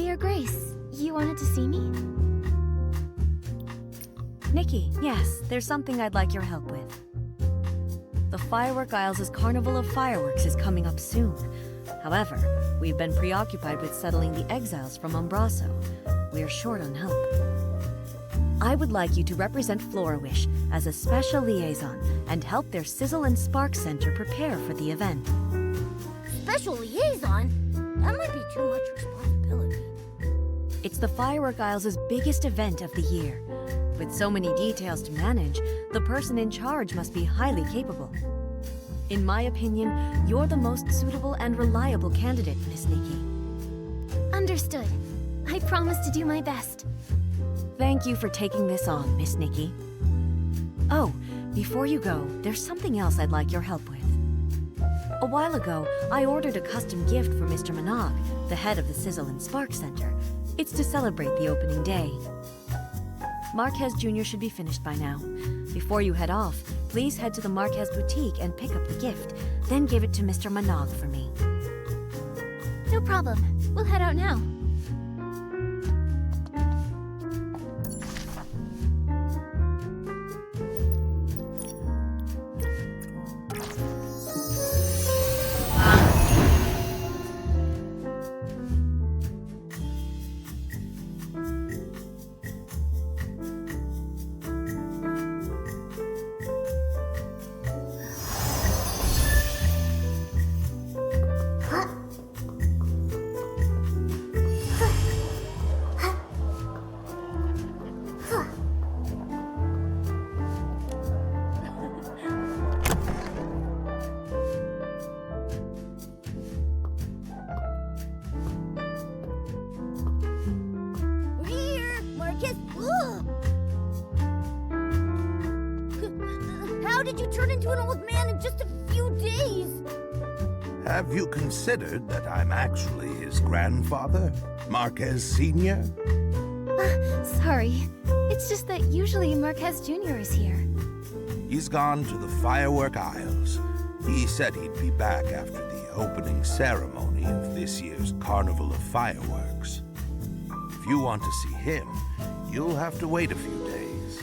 Mayor Grace, you wanted to see me? Nikki, yes, there's something I'd like your help with. The Firework Isles' Carnival of Fireworks is coming up soon. However, we've been preoccupied with settling the exiles from Umbraso. We're short on help. I would like you to represent Florawish as a special liaison and help their Sizzle and Spark Center prepare for the event. Special liaison? That might be too much responsibility. It's the Firework Isles' biggest event of the year. With so many details to manage, the person in charge must be highly capable. In my opinion, you're the most suitable and reliable candidate, Miss Nikki. Understood. I promise to do my best. Thank you for taking this on, Miss Nikki. Oh, before you go, there's something else I'd like your help with. A while ago, I ordered a custom gift for Mr. Minogue, the head of the Sizzle and Spark Center. It's to celebrate the opening day. Marquez Jr. should be finished by now. Before you head off, please head to the Marquez boutique and pick up the gift, then give it to Mr. Minogue for me. No problem. We'll head out now. How did you turn into an old man in just a few days? Have you considered that I'm actually his grandfather, Marquez Sr.? Sorry. It's just that usually Marquez Jr. is here. He's gone to the Firework Isles. He said he'd be back after the opening ceremony of this year's Carnival of Fireworks. If you want to see him, you'll have to wait a few days.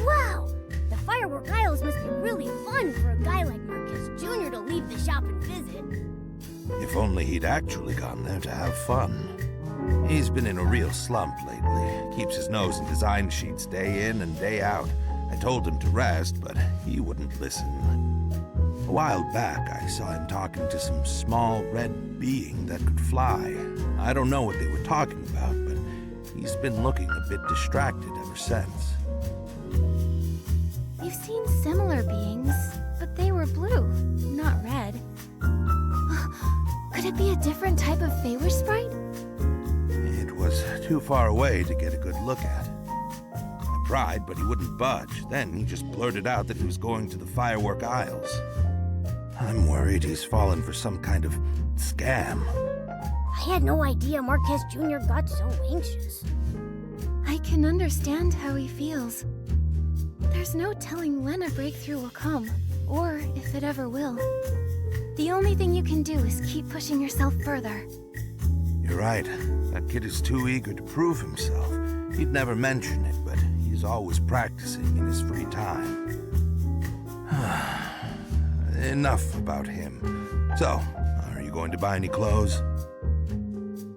Wow! The Firework Isles must be really fun for a guy like Marquez Jr. to leave the shop and visit. If only he'd actually gone there to have fun. He's been in a real slump lately. Keeps his nose in design sheets day in and day out. I told him to rest, but he wouldn't listen. A while back, I saw him talking to some small red being that could fly. I don't know what they were talking about, but he's been looking a bit distracted ever since. We've seen similar beings, but they were blue, not red. Could it be a different type of Firework sprite? It was too far away to get a good look at. I tried, but he wouldn't budge. Then he just blurted out that he was going to the Firework Isles. I'm worried he's fallen for some kind of scam. I had no idea Marquez Jr. got so anxious. I can understand how he feels. There's no telling when a breakthrough will come, or if it ever will. The only thing you can do is keep pushing yourself further. You're right. That kid is too eager to prove himself. He'd never mention it, but he's always practicing in his free time. Enough about him. So, are you going to buy any clothes?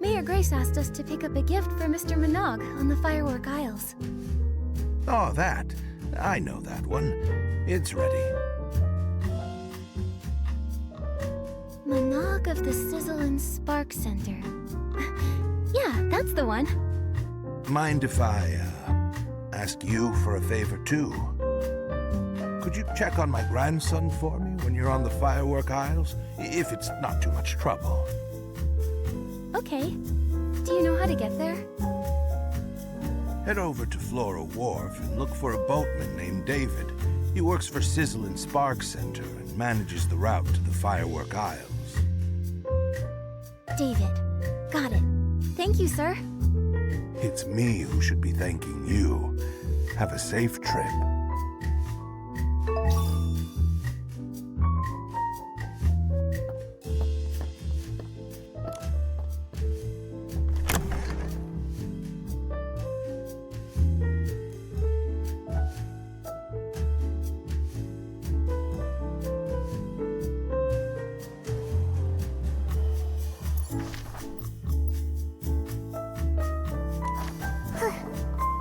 Mayor Grace asked us to pick up a gift for Mr. Minogue on the Firework Isles. Oh, that. I know that one. It's ready. Minogue of the Sizzle and Spark Center. Yeah, that's the one. Mind if I, ask you for a favor, too? Could you check on my grandson for me when you're on the Firework Isles? If it's not too much trouble. Okay. Do you know how to get there? Head over to Flora Wharf and look for a boatman named David. He works for Sizzle and Spark Center and manages the route to the Firework Isles. David. Got it. Thank you, sir. It's me who should be thanking you. Have a safe trip.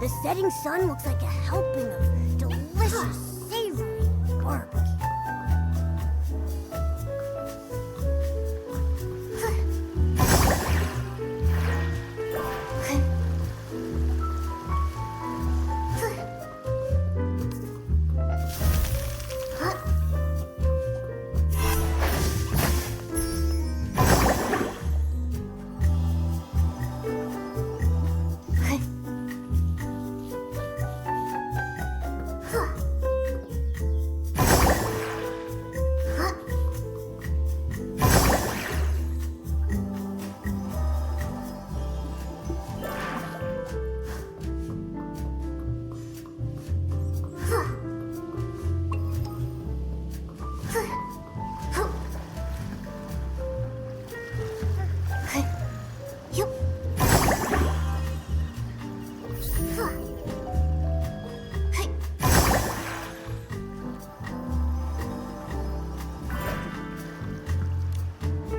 The setting sun looks like a helping of delicious, savory barbecue.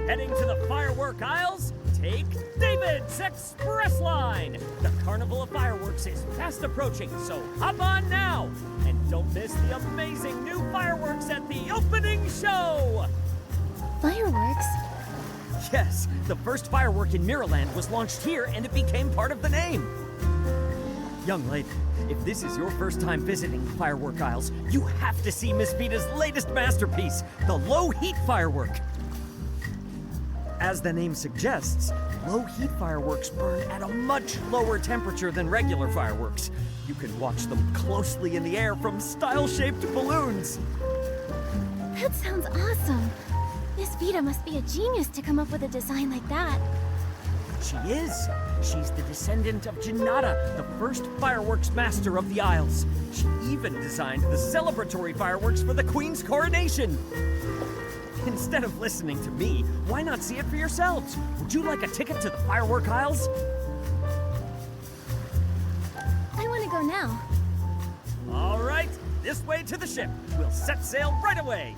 Heading to the firework aisles? Take David's Express Line! The Carnival of Fireworks is fast approaching, so hop on now! And don't miss the amazing new fireworks at the opening show! Fireworks? Yes, the first firework in Mirrorland was launched here and it became part of the name. Young lady, if this is your first time visiting the firework aisles, you have to see Miss Vita's latest masterpiece, the low-heat firework. As the name suggests, low-heat fireworks burn at a much lower temperature than regular fireworks. You can watch them closely in the air from style-shaped balloons. That sounds awesome. Miss Vita must be a genius to come up with a design like that. She is. She's the descendant of Janata, the first fireworks master of the Isles. She even designed the celebratory fireworks for the Queen's coronation. Instead of listening to me, why not see it for yourselves? Would you like a ticket to the firework aisles? I want to go now. All right, this way to the ship. We'll set sail right away.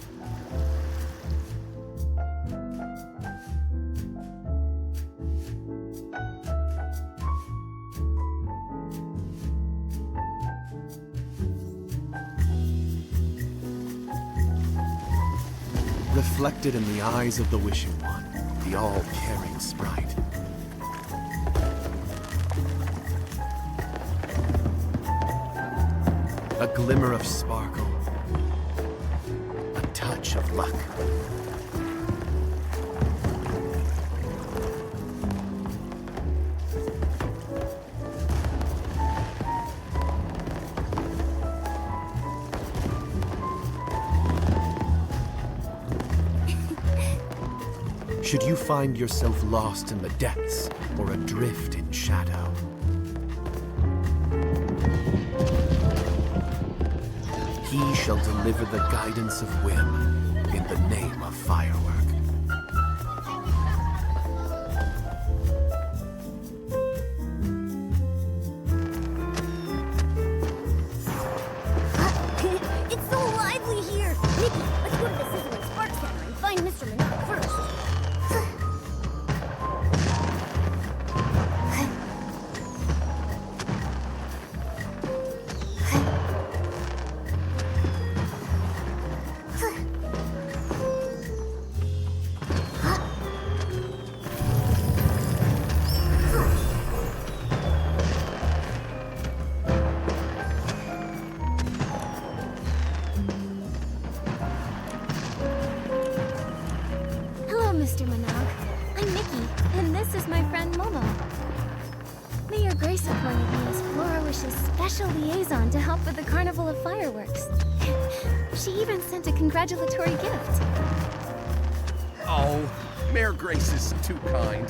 Reflected in the eyes of the Wishing One, the all-caring sprite. A glimmer of sparkle, a touch of luck. Should you find yourself lost in the depths or adrift in shadow, he shall deliver the guidance of whim in the name of Firework. It's so lively here! Nikki, let's go to the Sizzling Spark Center and find Mr. Minot first. Mr. Minogue. I'm Nikki, and this is my friend Momo. Mayor Grace appointed me as Flora Wish's special liaison to help with the Carnival of Fireworks. She even sent a congratulatory gift. Oh, Mayor Grace is too kind.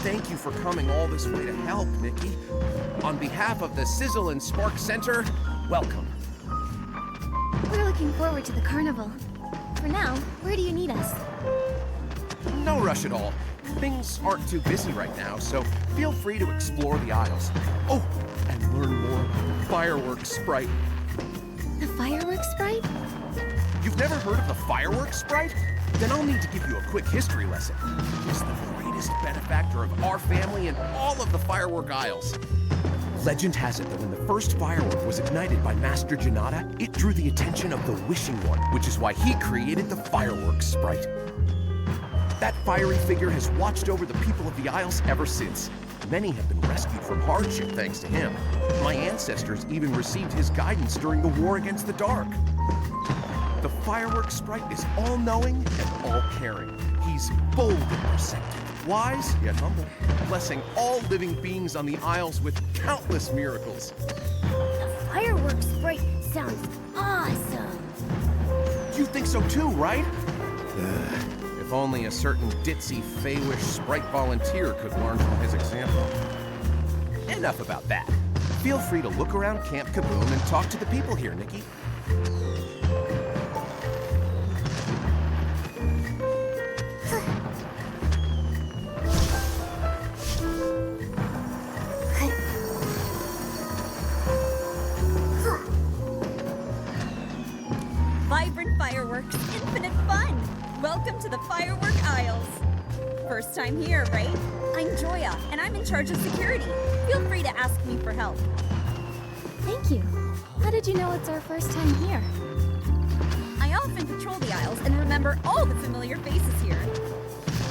Thank you for coming all this way to help, Nikki. On behalf of the Sizzle and Spark Center, welcome. We're looking forward to the carnival. For now, where do you need us? No rush at all. Things aren't too busy right now, so feel free to explore the aisles. Oh, and learn more about the Fireworks Sprite. The Fireworks Sprite? You've never heard of the Fireworks Sprite? Then I'll need to give you a quick history lesson. He's the greatest benefactor of our family in all of the Firework Isles. Legend has it that when the first firework was ignited by Master Janata, it drew the attention of the Wishing One, which is why he created the Firework sprite. That fiery figure has watched over the people of the Isles ever since. Many have been rescued from hardship thanks to him. My ancestors even received his guidance during the war against the dark. The Firework sprite is all-knowing and all-caring. He's bold and perceptive, wise yet humble, blessing all living beings on the Isles with countless miracles. The Firework sprite sounds awesome. You think so too, right? If only a certain ditzy, Fey-wish sprite volunteer could learn from his example. Enough about that. Feel free to look around Camp Kaboom and talk to the people here, Nikki. Vibrant fireworks, infinite fun! Welcome to the Firework Isles. First time here, right? I'm Joya, and I'm in charge of security. Feel free to ask me for help. Thank you. How did you know it's our first time here? I often patrol the Isles and remember all the familiar faces here.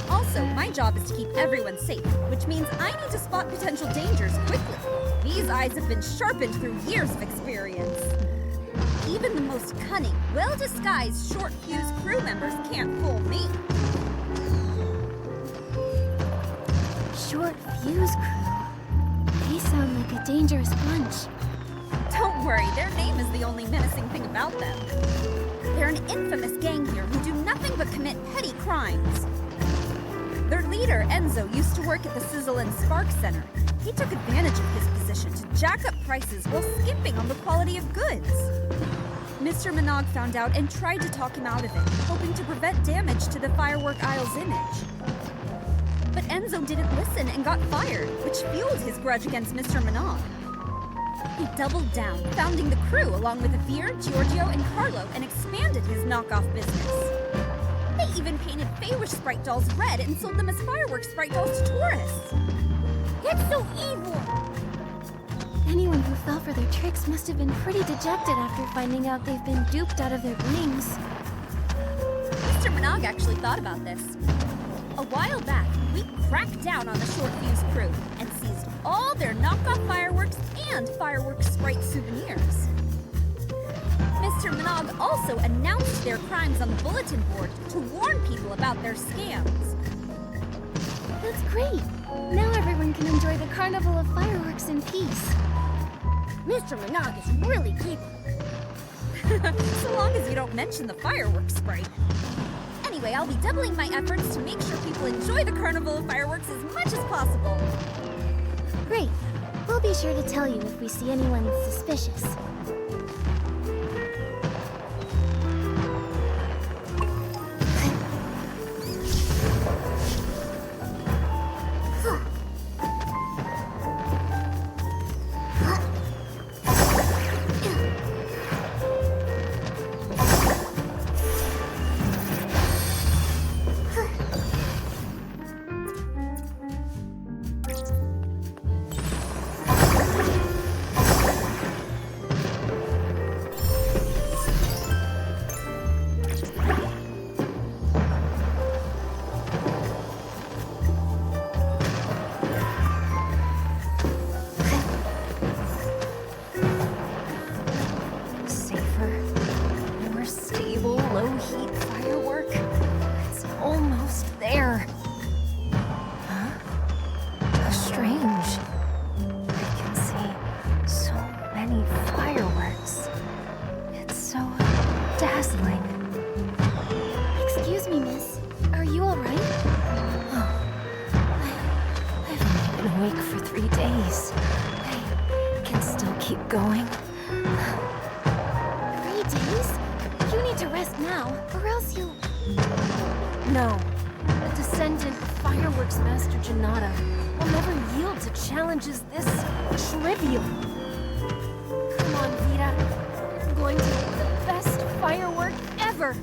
Also, my job is to keep everyone safe, which means I need to spot potential dangers quickly. These eyes have been sharpened through years of experience. Even the most cunning, well-disguised short-fuse crew members can't fool me. Short Fuse Crew. They sound like a dangerous bunch. Don't worry, their name is the only menacing thing about them. They're an infamous gang here who do nothing but commit petty crimes. Their leader, Enzo, used to work at the Sizzle and Spark Center. He took advantage of his position to jack up prices while skimping on the quality of goods. Mr. Minogue found out and tried to talk him out of it, hoping to prevent damage to the Firework Isle's image. But Enzo didn't listen and got fired, which fueled his grudge against Mr. Minogue. He doubled down, founding the crew along with Veer, Giorgio, and Carlo, and expanded his knockoff business. They even painted Feywish sprite dolls red and sold them as firework sprite dolls to tourists. That's so evil! Anyone who fell for their tricks must have been pretty dejected after finding out they've been duped out of their blings. Mr. Minogue actually thought about this. A while back, we cracked down on the Short Fuse crew and seized all their knockoff fireworks and firework sprite souvenirs. Mr. Minogue also announced their crimes on the bulletin board to warn people about their scams. That's great. Now everyone can enjoy the Carnival of Fireworks in peace. Mr. Minogue is really capable. So long as you don't mention the fireworks sprite. Anyway, I'll be doubling my efforts to make sure people enjoy the Carnival of Fireworks as much as possible. Great. We'll be sure to tell you if we see anyone suspicious. Going? 3 days? You need to rest now, or else you'll... No. A descendant of Fireworks Master Janata will never yield to challenges this trivial. Come on, Vita. You're going to make the best firework ever.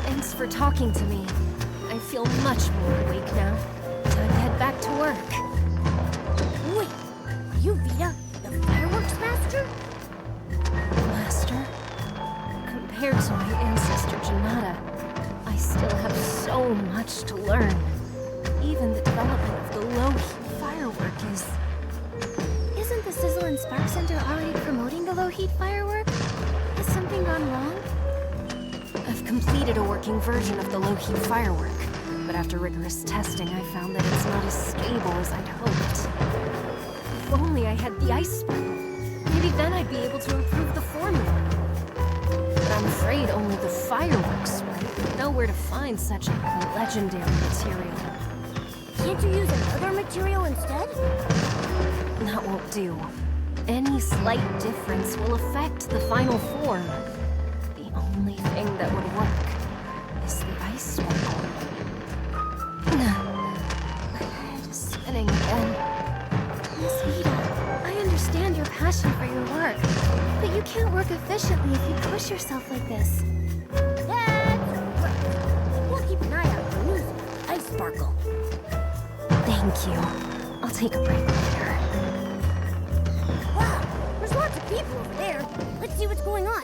Thanks for talking to me. I feel much more awake now. Time to head back to work. learn. Even the development of the low-heat firework is... Isn't the Sizzle and Spark Center already promoting the low-heat firework? Has something gone wrong? I've completed a working version of the low-heat firework, but after rigorous testing, I found that it's not as stable as I'd hoped. If only I had the ice sparkle, maybe then I'd be able to improve the formula. But I'm afraid only the fireworks sprite know where to find such a legendary material. Can't you use another material instead? That won't do. Any slight difference will affect the final form. The only thing that would work is the ice sparkle. My head is spinning again. Miss Vita, I understand your passion for your work, but you can't work efficiently if you push yourself like this. That's right. We'll keep an eye out for news about Ice Sparkle. Thank you. I'll take a break later. Wow, there's lots of people over there. Let's see what's going on.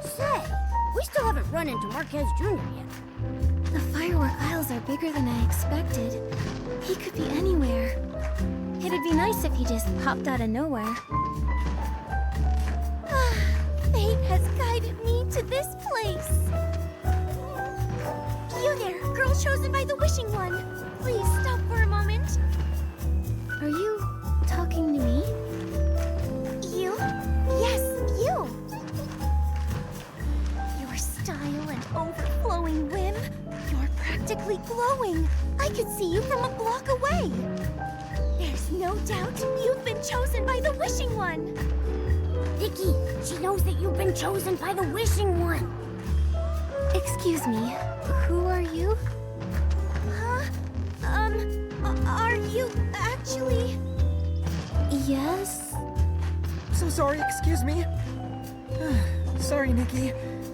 Say, we still haven't run into Marquez Jr. yet. The firework aisles are bigger than I expected. He could be anywhere. It'd be nice if he just popped out of nowhere. Fate has guided me to this place. You there, girl chosen by the Wishing One. Please stop for a moment. Are you talking to me? You? Yes, you. Your style and overflowing whim. You're practically glowing. I could see you from a block away. There's no doubt you've been chosen by the Wishing One. Nikki, she knows that you've been chosen by the Wishing One. Excuse me, who are you? Huh? Are you actually... Yes? So sorry, excuse me. Sorry, Nikki.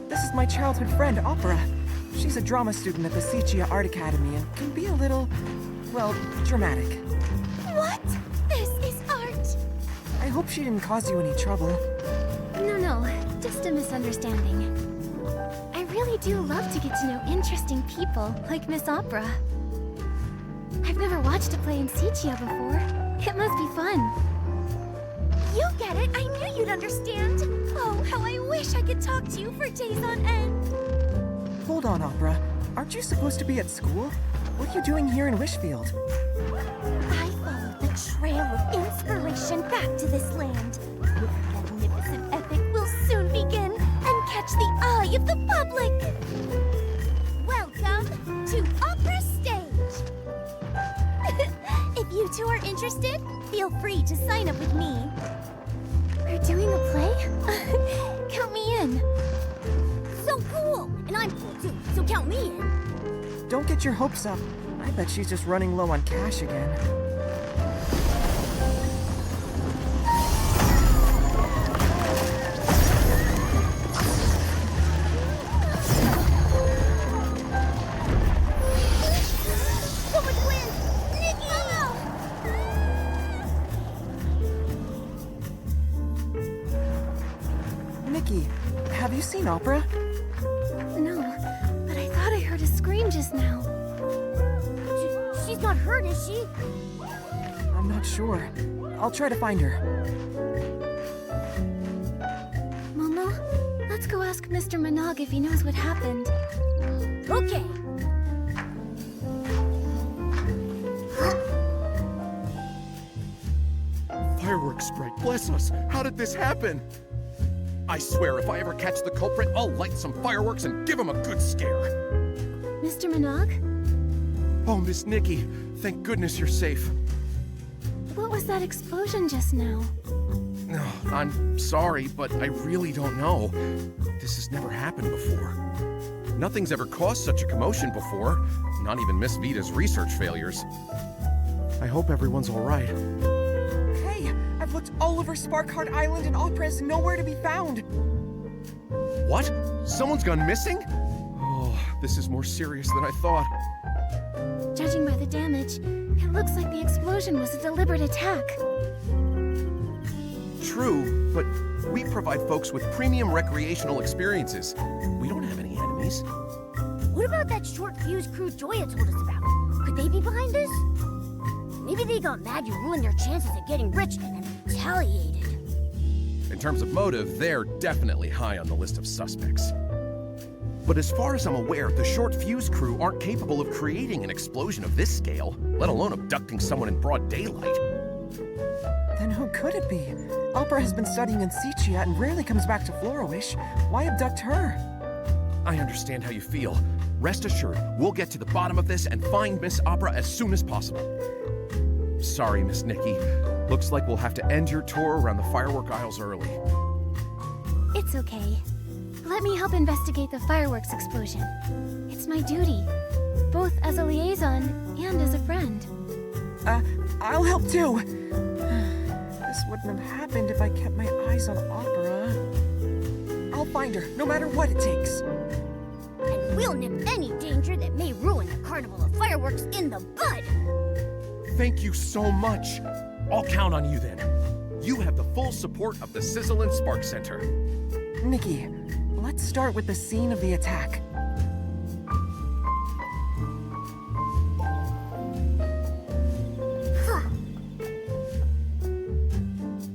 This is my childhood friend, Opera. She's a drama student at the Sichia Art Academy and can be a little, well, dramatic. What? This is art. I hope she didn't cause you any trouble. No, just a misunderstanding. I really do love to get to know interesting people like Miss Opera. I've never watched a play in Sichia before. It must be fun. You get it. I knew you'd understand. Oh, how I wish I could talk to you for days on end. Hold on, Opera. Aren't you supposed to be at school? What are you doing here in Wishfield? I followed the trail of inspiration back to this land. The magnificent epic will soon begin and catch the eye of the public. Welcome to Opera Stage. If you two are interested, feel free to sign up with me. We're doing a play? Count me in. So cool! And I'm cool too, so count me in. Don't get your hopes up. I bet she's just running low on cash again. So much wind! Nikki! Nikki, have you seen Opera? No, but I thought I heard a scream just now. She's not hurt, is she? I'm not sure. I'll try to find her. Momo, let's go ask Mr. Minogue if he knows what happened. Okay. Firework sprite, bless us. How did this happen? I swear, if I ever catch the culprit, I'll light some fireworks and give him a good scare. Mr. Minogue? Oh, Miss Nikki, thank goodness you're safe. What was that explosion just now? No, I'm sorry, but I really don't know. This has never happened before. Nothing's ever caused such a commotion before, not even Miss Vita's research failures. I hope everyone's all right. Hey, I've looked all over Sparkheart Island and Opera is nowhere to be found. What? Someone's gone missing? Oh, this is more serious than I thought. Judging by for the damage, it looks like the explosion was a deliberate attack. True, but we provide folks with premium recreational experiences. We don't have any enemies. What about that short fuse crew Joya told us about? Could they be behind this? Maybe they got mad you ruined their chances of getting rich and retaliated. In terms of motive, they're definitely high on the list of suspects. But as far as I'm aware, the short fuse crew aren't capable of creating an explosion of this scale, let alone abducting someone in broad daylight. Then who could it be? Opera has been studying in Sichia and rarely comes back to Florish. Why abduct her? I understand how you feel. Rest assured, we'll get to the bottom of this and find Miss Opera as soon as possible. Sorry, Miss Nikki. Looks like we'll have to end your tour around the Firework Isles early. It's okay. Let me help investigate the fireworks explosion. It's my duty, both as a liaison and as a friend. I'll help too. This wouldn't have happened if I kept my eyes on Opera. I'll find her, no matter what it takes. And we'll nip any danger that may ruin the Carnival of Fireworks in the bud. Thank you so much. I'll count on you then. You have the full support of the Sizzle and Spark Center. Nikki, let's start with the scene of the attack.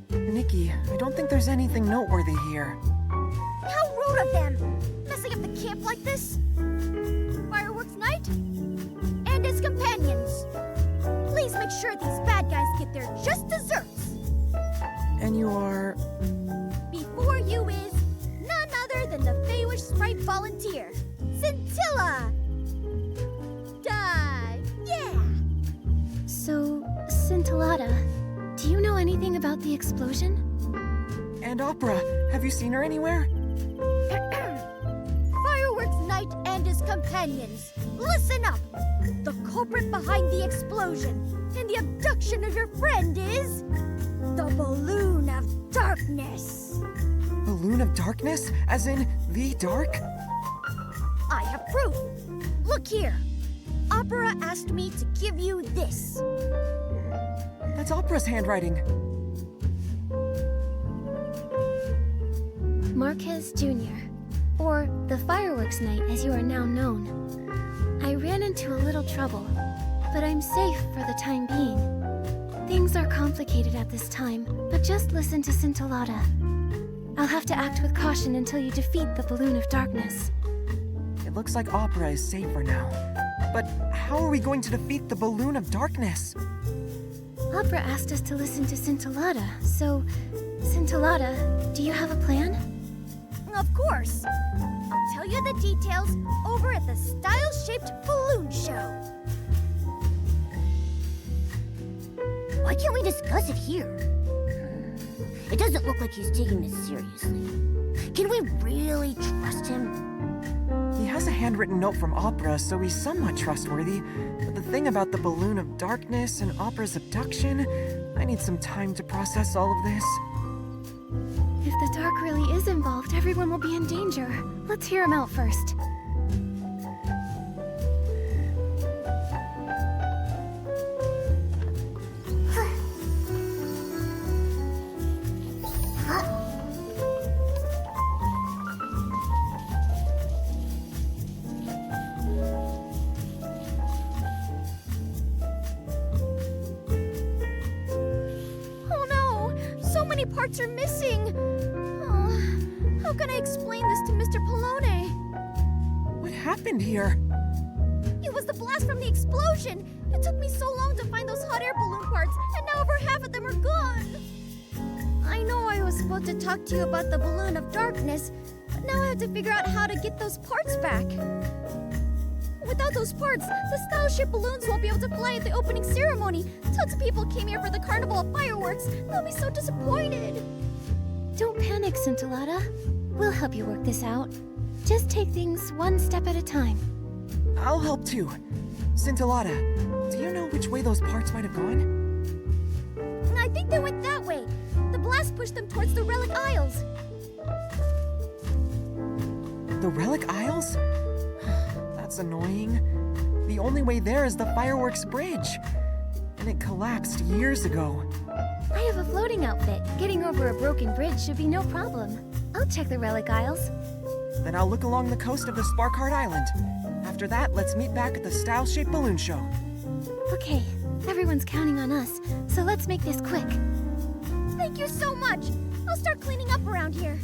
Nikki, I don't think there's anything noteworthy here. How rude of them! Messing up the camp like this? Fireworks night? And its companions. Please make sure these bad guys get their just desserts. And you are... Before you is none other than the Feywish Sprite volunteer, Scintilla! Die! Yeah! So, Scintillata, do you know anything about the explosion? And Opera, have you seen her anywhere? Fireworks Night and his companions, listen up! The culprit behind the explosion and the abduction of your friend is... the Balloon of Darkness! Balloon of Darkness? As in, the dark? I have proof! Look here! Opera asked me to give you this. That's Opera's handwriting. Marquez Jr., or the Fireworks Night as you are now known. I ran into a little trouble, but I'm safe for the time being. Things are complicated at this time, but just listen to Scintillata. I'll have to act with caution until you defeat the Balloon of Darkness. It looks like Opera is safer now. But how are we going to defeat the Balloon of Darkness? Opera asked us to listen to Scintillata, so... Scintillata, do you have a plan? Of course! I'll tell you the details over at the Style-Shaped Balloon Show. Why can't we discuss it here? It doesn't look like he's taking this seriously. Can we really trust him? He has a handwritten note from Opera, so he's somewhat trustworthy. But the thing about the Balloon of Darkness and Opera's abduction, I need some time to process all of this. If the dark really is involved, everyone will be in danger. Let's hear him out first. Oh no! So many parts are missing! Oh, how can I explain this to Mr. Polone? What happened here? It was the blast from the explosion! It took me so long to find those hot air balloon parts, and now over half of them are gone! I know I was supposed to talk to you about the Balloon of Darkness, but now I have to figure out how to get those parts back. Without those parts, the Style Ship balloons won't be able to fly at the opening ceremony. Tons of people came here for the Carnival of Fireworks. They'll be so disappointed. Don't panic, Scintillata. We'll help you work this out. Just take things one step at a time. I'll help too. Scintillata, do you know which way those parts might have gone? I think they went that way. The blast pushed them towards the Relic Isles. The Relic Isles? That's annoying. The only way there is the Fireworks Bridge. And it collapsed years ago. I have a floating outfit. Getting over a broken bridge should be no problem. I'll check the relic aisles. Then I'll look along the coast of the Sparkheart Island. After that, let's meet back at the Style-Shaped Balloon Show. Okay, everyone's counting on us, so let's make this quick. Thank you so much. I'll start cleaning up around here.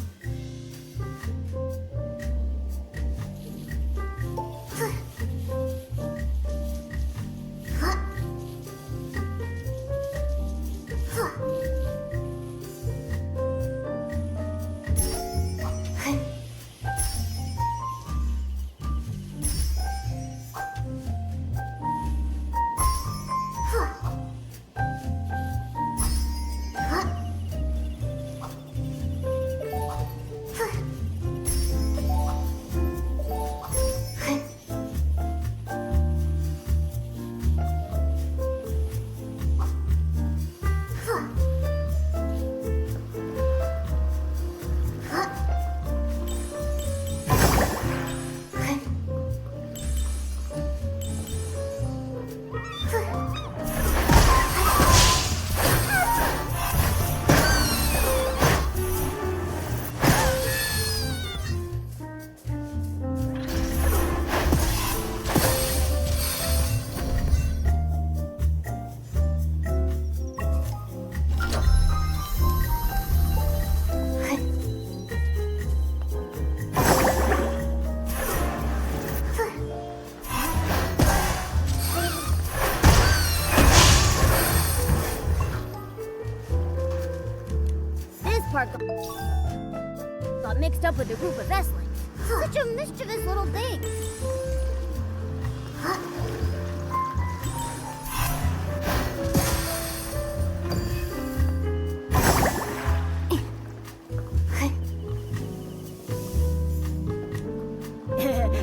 Got mixed up with a group of S-lings. Such a mischievous little thing.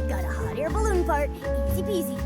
Got a hot air balloon part. Easy peasy.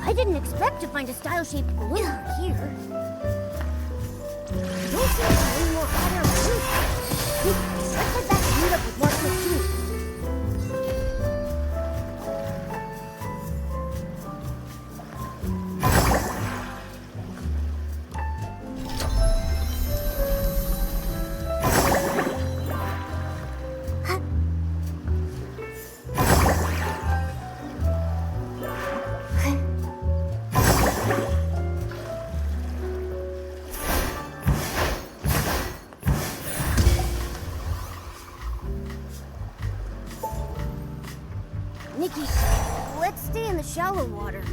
I didn't expect to find a style-shaped balloon out here. Don't see any more hot air balloons. Let's head back and meet up with Mark McGee. Nikki, let's stay in the shallow water.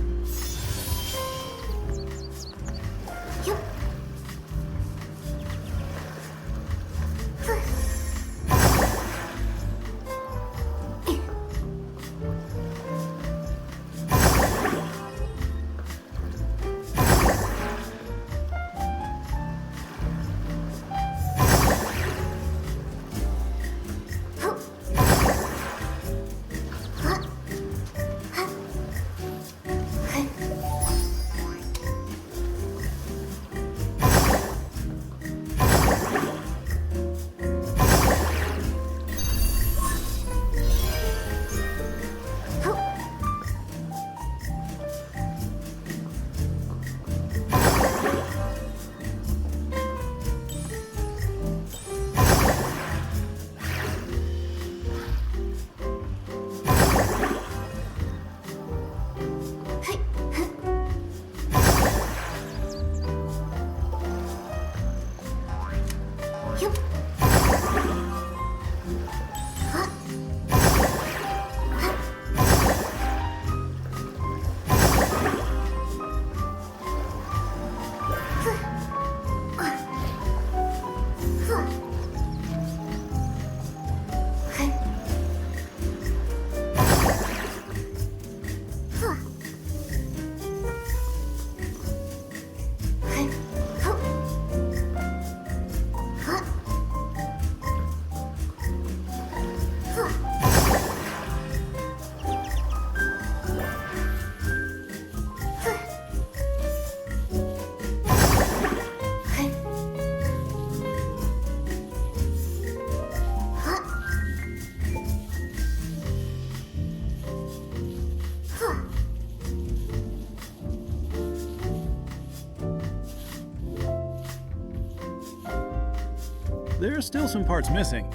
are still some parts missing,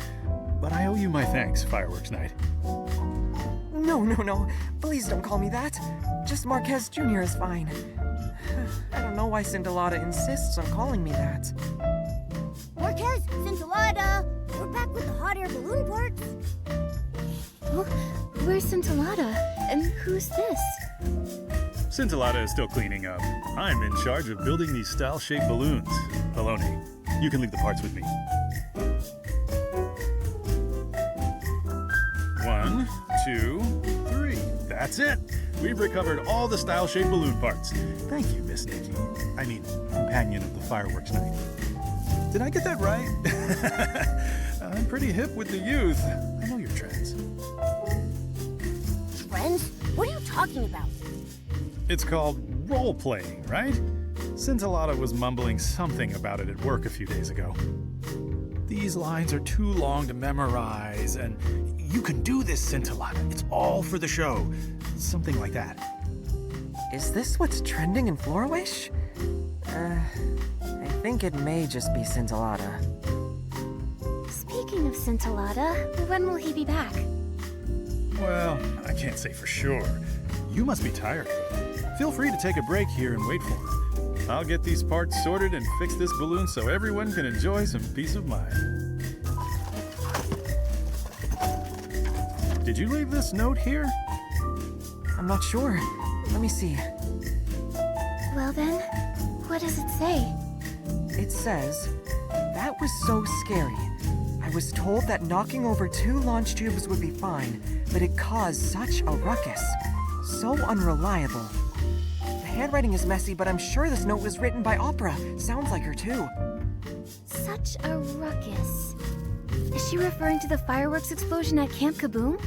but I owe you my thanks, Fireworks Night. No. Please don't call me that. Just Marquez Jr. is fine. I don't know why Scintillata insists on calling me that. Marquez, Scintillata! We're back with the hot air balloon parts. Oh, where's Scintillata? And who's this? Scintillata is still cleaning up. I'm in charge of building these style-shaped balloons. Baloney, you can leave the parts with me. 1, 2, 3. That's it. We've recovered all the style-shaped balloon parts. Thank you, Miss Nikki. I mean, companion of the Fireworks Night. Did I get that right? I'm pretty hip with the youth. I know your trends. Friends? What are you talking about? It's called role-playing, right? Scintillata was mumbling something about it at work a few days ago. These lines are too long to memorize, and you can do this, Scintillata. It's all for the show. Something like that. Is this what's trending in Florawish? I think it may just be Scintillata. Speaking of Scintillata, when will he be back? Well, I can't say for sure. You must be tired. Feel free to take a break here and wait for him. I'll get these parts sorted and fix this balloon so everyone can enjoy some peace of mind. Did you leave this note here? I'm not sure. Let me see. Well then, what does it say? It says, "That was so scary. I was told that knocking over 2 launch tubes would be fine, but it caused such a ruckus. So unreliable." The handwriting is messy, but I'm sure this note was written by Opera. Sounds like her too. Such a ruckus. Is she referring to the fireworks explosion at Camp Kaboom?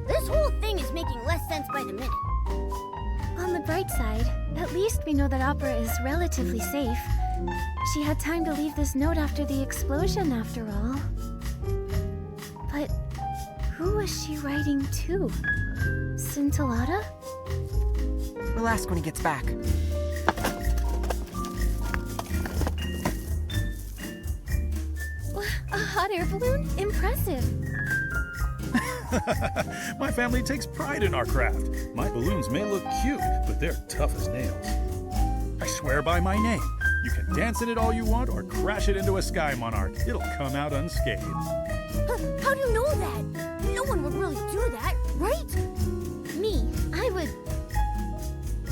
This whole thing is making less sense by the minute. On the bright side, at least we know that Opera is relatively safe. She had time to leave this note after the explosion, after all. But who was she writing to? Scintillata? We'll ask when he gets back. A hot air balloon? Impressive. My family takes pride in our craft. My balloons may look cute, but they're tough as nails. I swear by my name. You can dance in it all you want or crash it into a sky monarch. It'll come out unscathed. How do you know that? No one would really do that, right? Me, I would...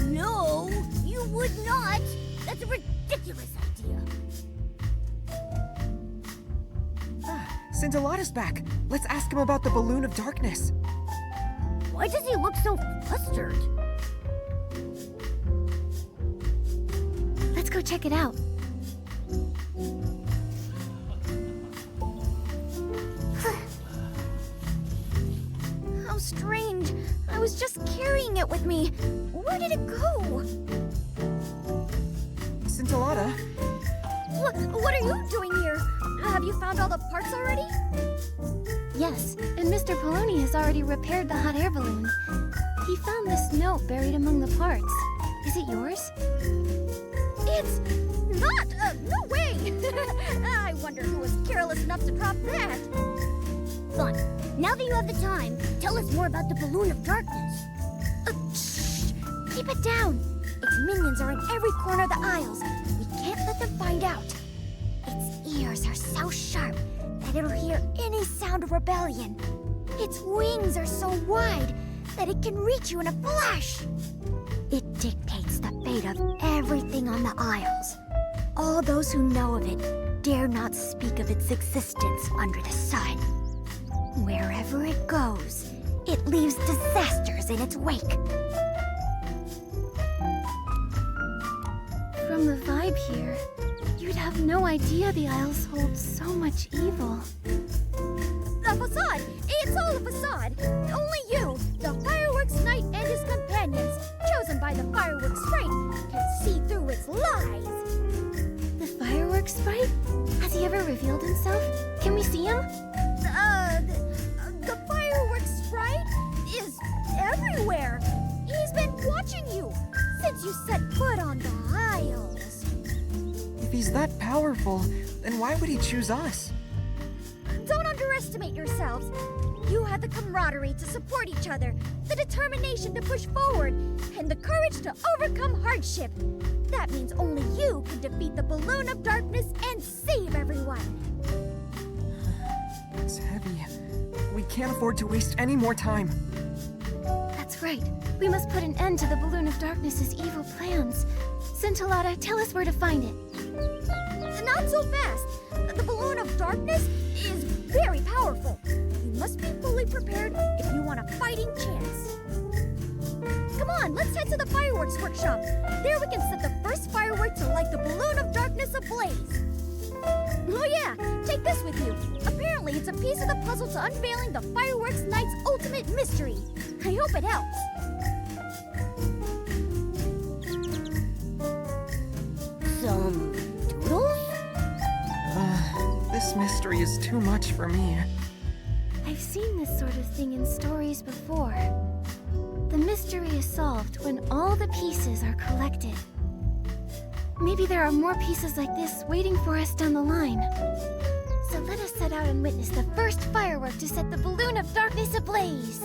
No, you would not. That's a ridiculous idea. Scintillata's back. Let's ask him about the balloon of darkness. Why does he look so flustered? Let's go check it out. How strange. I was just carrying it with me. Where did it go? Scintillata? What are you doing here? Have you found all the parts already? Yes, and Mr. Poloni has already repaired the hot air balloon. He found this note buried among the parts. Is it yours? It's not! No way! I wonder who was careless enough to drop that. Fun. Now that you have the time, tell us more about the balloon of darkness. Shh! Keep it down! Its minions are in every corner of the aisles. We can't let them find out. Its ears are so sharp that it'll hear any sound of rebellion. Its wings are so wide that it can reach you in a flash. It dictates the fate of everything on the aisles. All those who know of it dare not speak of its existence under the sun. Wherever it goes, it leaves disasters in its wake. From the vibe here, you'd have no idea the aisles hold so much evil. A facade! It's all a facade! Only you, the Fireworks Knight and his companions, chosen by the Fireworks Sprite, can see through its lies! The fireworks sprite? Has he ever revealed himself? Can we see him? The Fireworks Sprite is everywhere! He's been watching you since you set foot on the aisles. If he's that powerful, then why would he choose us? underestimate yourselves. You have the camaraderie to support each other, the determination to push forward, and the courage to overcome hardship. That means only you can defeat the Balloon of Darkness and save everyone. It's heavy. We can't afford to waste any more time. That's right. We must put an end to the Balloon of Darkness's evil plans. Scintillata, tell us where to find it. Not so fast. The Balloon of Darkness is very powerful. You must be fully prepared if you want a fighting chance. Come on, let's head to the Fireworks workshop. There we can set the first firework to light the Balloon of Darkness ablaze. Oh yeah, take this with you. Apparently it's a piece of the puzzle to unveiling the Fireworks Night's ultimate mystery. I hope it helps. Some doodles? This mystery is too much for me. I've seen this sort of thing in stories before. The mystery is solved when all the pieces are collected. Maybe there are more pieces like this waiting for us down the line. So let us set out and witness the first firework to set the Balloon of Darkness ablaze.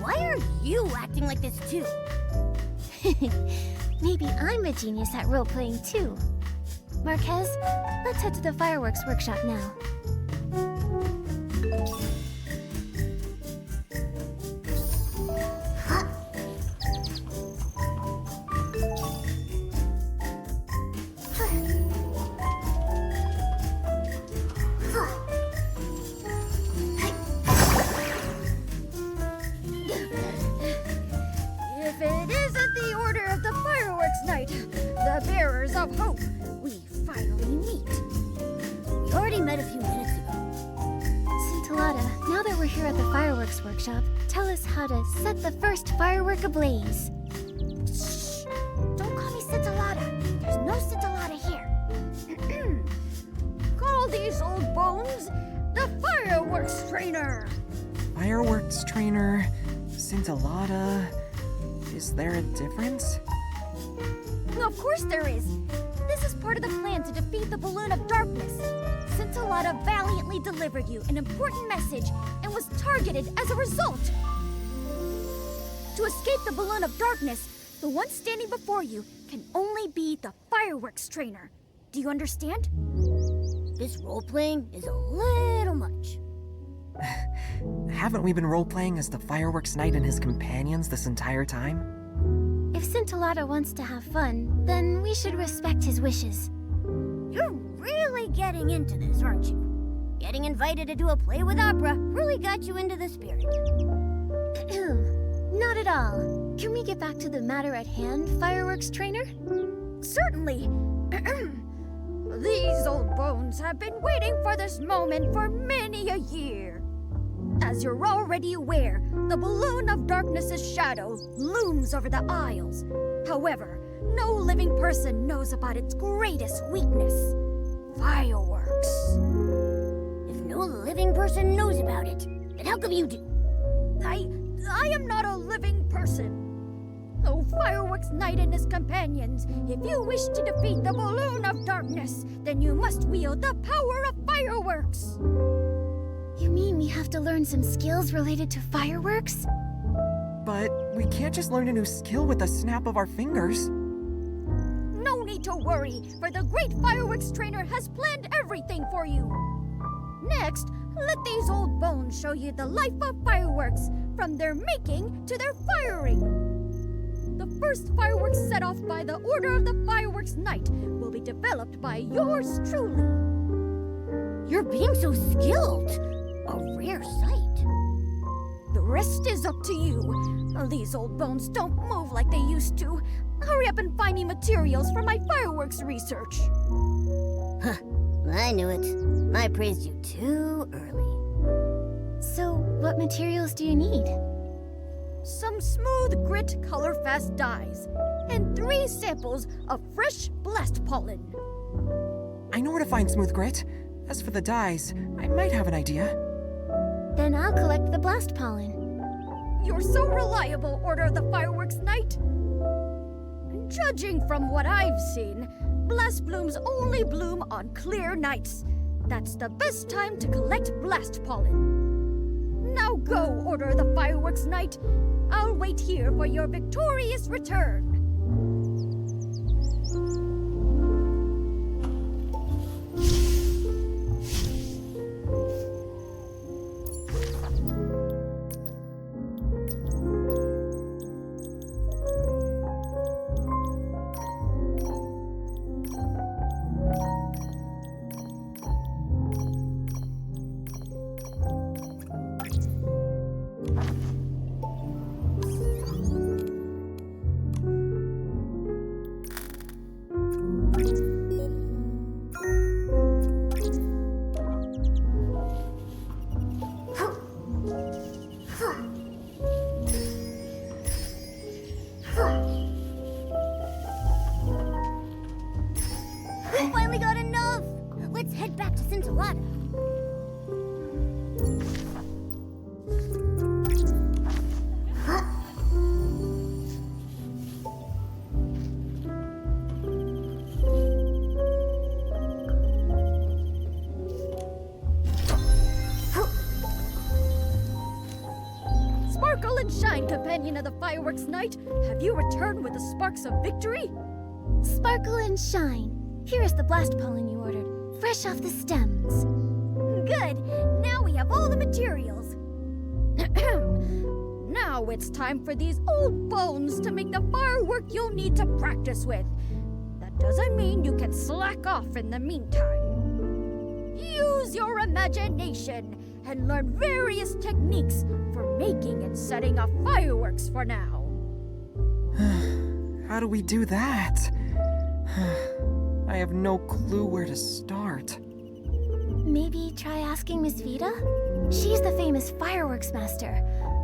Why are you acting like this too? Maybe I'm a genius at role-playing too. Marquez, let's head to the fireworks workshop now. If it isn't the order of the Fireworks Night, the bearers of hope, we finally meet. We already met a few minutes ago. Scintillata, now that we're here at the fireworks workshop, tell us how to set the first firework ablaze. Shh! Don't call me Scintillata. There's no Scintillata here. Call these old bones the Fireworks Trainer. Fireworks trainer, Scintillata. Is there a difference? Of course there is. This is part of the plan to defeat the Balloon of Darkness. Scintillata valiantly delivered you an important message and was targeted as a result. To escape the Balloon of Darkness, the one standing before you can only be the Fireworks Trainer. Do you understand? This role-playing is a little much. Haven't we been role-playing as the Fireworks Knight and his companions this entire time? If Scintillata wants to have fun, then we should respect his wishes. You're really getting into this, aren't you? Getting invited to do a play with opera really got you into the spirit. Not at all. Can we get back to the matter at hand, Fireworks Trainer? Certainly. These old bones have been waiting for this moment for many a year. As you're already aware, the Balloon of Darkness's shadow looms over the Isles. However, no living person knows about its greatest weakness, fireworks. If no living person knows about it, then how come you do? I am not a living person. Oh, Fireworks Knight and his companions, if you wish to defeat the Balloon of Darkness, then you must wield the power of fireworks. You mean we have to learn some skills related to fireworks? But we can't just learn a new skill with a snap of our fingers. No need to worry, for the great Fireworks Trainer has planned everything for you. Next, let these old bones show you the life of fireworks, from their making to their firing. The first fireworks set off by the Order of the Fireworks Knight will be developed by yours truly. You're being so skilled. A rare sight. The rest is up to you. These old bones don't move like they used to. Hurry up and find me materials for my fireworks research. Huh, I knew it. I praised you too early. So, what materials do you need? Some smooth grit color-fast dyes, and 3 samples of fresh blast pollen. I know where to find smooth grit. As for the dyes, I might have an idea. Then I'll collect the blast pollen. You're so reliable, Order of the Fireworks Knight. Judging from what I've seen, blast blooms only bloom on clear nights. That's the best time to collect blast pollen. Now go, Order of the Fireworks Night. I'll wait here for your victorious return. We finally got enough! Let's head back to Scintillata. Sparkle and shine, companion of the Fireworks Night. Have you returned with the sparks of victory? Sparkle and shine. Here is the blast pollen you ordered, fresh off the stems. Good. Now we have all the materials. Now it's time for these old bones to make the firework you'll need to practice with. That doesn't mean you can slack off in the meantime. Use your imagination and learn various techniques for making and setting off fireworks for now. How do we do that? I have no clue where to start. Maybe try asking Miss Vita? She's the famous fireworks master.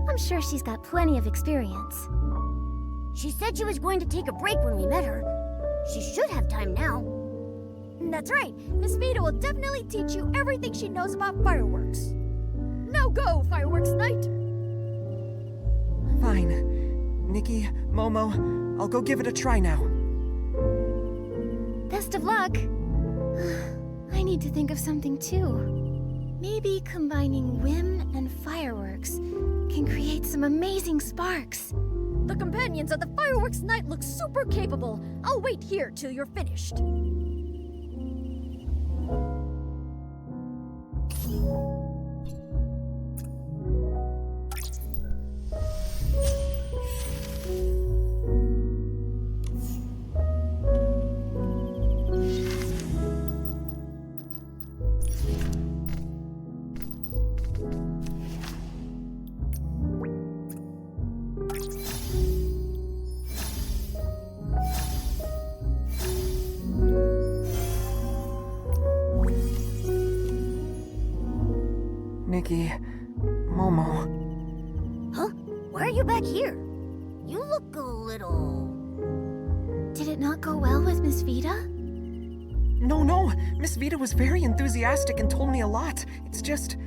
I'm sure she's got plenty of experience. She said she was going to take a break when we met her. She should have time now. That's right. Miss Vita will definitely teach you everything she knows about fireworks. Now go, Fireworks Night! Fine. Nikki, Momo, I'll go give it a try now. Best of luck. I need to think of something too. Maybe combining whim and fireworks can create some amazing sparks. The companions of the Fireworks Night look super capable. I'll wait here till you're finished. Nikki, Momo. Huh? Why are you back here? You look a little... Did it not go well with Miss Vita? No. Miss Vita was very enthusiastic and told me a lot. It's just...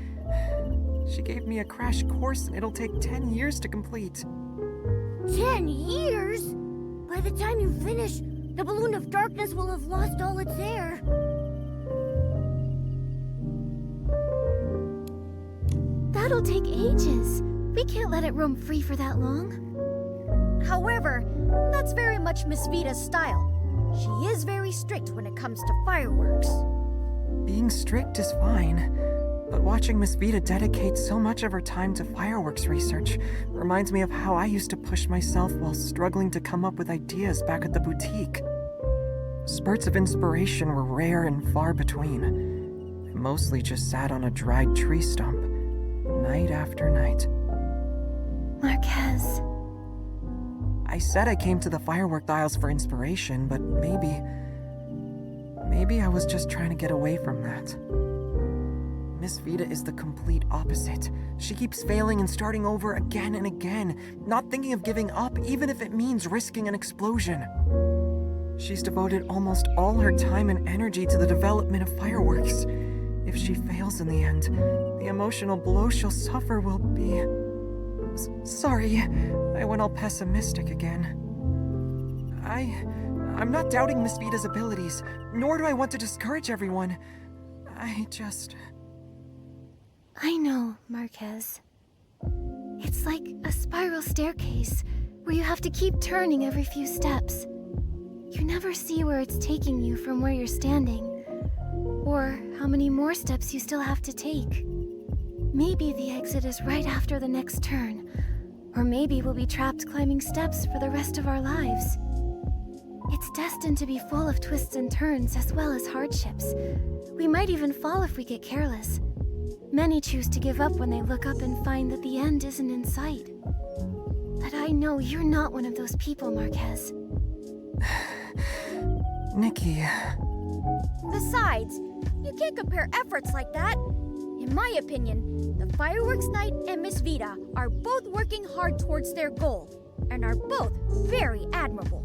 She gave me a crash course and it'll take 10 years to complete. 10 years? By the time you finish, the Balloon of Darkness will have lost all its air. That'll take ages. We can't let it roam free for that long. However, that's very much Miss Vita's style. She is very strict when it comes to fireworks. Being strict is fine, but watching Miss Vita dedicate so much of her time to fireworks research reminds me of how I used to push myself while struggling to come up with ideas back at the boutique. Spurts of inspiration were rare and far between. I mostly just sat on a dried tree stump, night after night. Marquez. I said I came to the firework dials for inspiration, but maybe I was just trying to get away from that. Miss Vita is the complete opposite. She keeps failing and starting over again and again, not thinking of giving up even if it means risking an explosion. She's devoted almost all her time and energy to the development of fireworks. If she fails in the end, the emotional blow she'll suffer will be... Sorry, I went all pessimistic again. I'm not doubting Miss Vita's abilities, nor do I want to discourage everyone. I know, Marquez. It's like a spiral staircase where you have to keep turning every few steps. You never see where it's taking you from where you're standing, or how many more steps you still have to take. Maybe the exit is right after the next turn, or maybe we'll be trapped climbing steps for the rest of our lives. It's destined to be full of twists and turns as well as hardships. We might even fall if we get careless. Many choose to give up when they look up and find that the end isn't in sight. But I know you're not one of those people, Marquez. Nikki... Besides, you can't compare efforts like that. In my opinion, the Fireworks Knight and Miss Vida are both working hard towards their goal, and are both very admirable.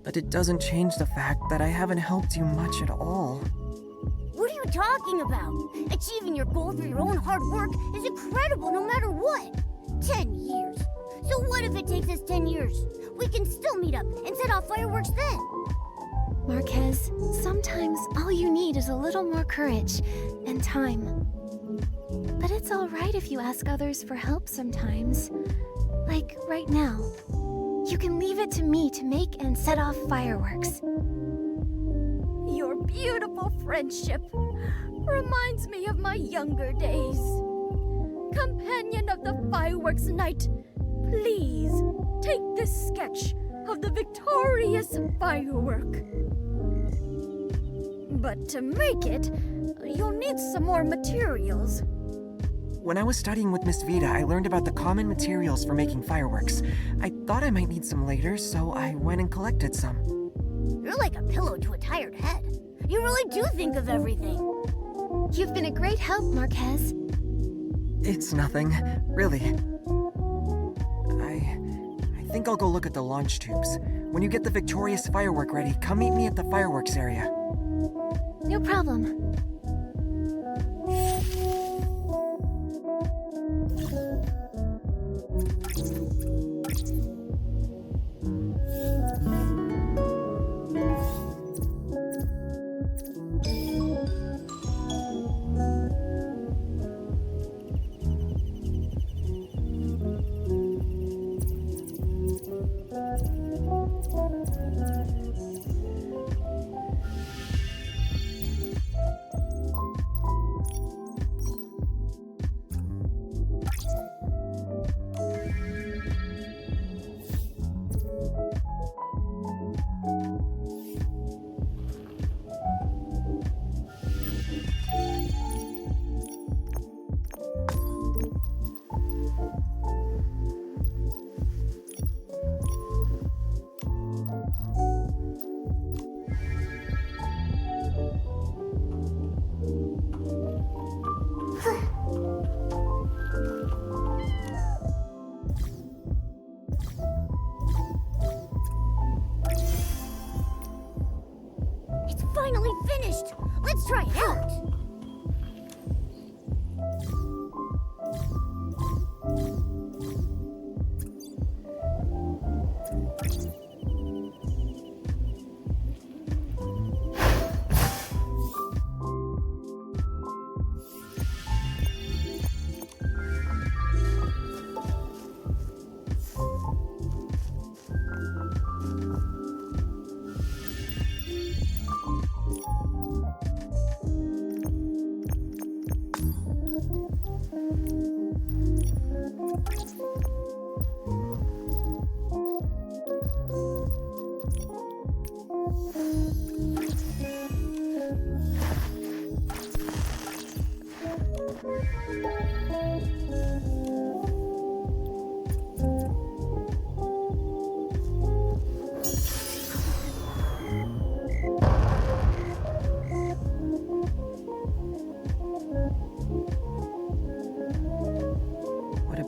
But it doesn't change the fact that I haven't helped you much at all. What are you talking about? Achieving your goal through your own hard work is incredible no matter what. 10 years. So what if it takes us 10 years? We can still meet up and set off fireworks then. Marquez, sometimes all you need is a little more courage and time. But it's all right if you ask others for help sometimes. Like right now. You can leave it to me to make and set off fireworks. Your beautiful friendship reminds me of my younger days. Companion of the Fireworks Knight, please take this sketch of the victorious firework. But to make it, you'll need some more materials. When I was studying with Miss Vida, I learned about the common materials for making fireworks. I thought I might need some later, so I went and collected some. You're like a pillow to a tired head. You really do think of everything. You've been a great help, Marquez. It's nothing, really. I think I'll go look at the launch tubes. When you get the victorious firework ready, come meet me at the fireworks area. No problem. Finally finished! Let's try it out!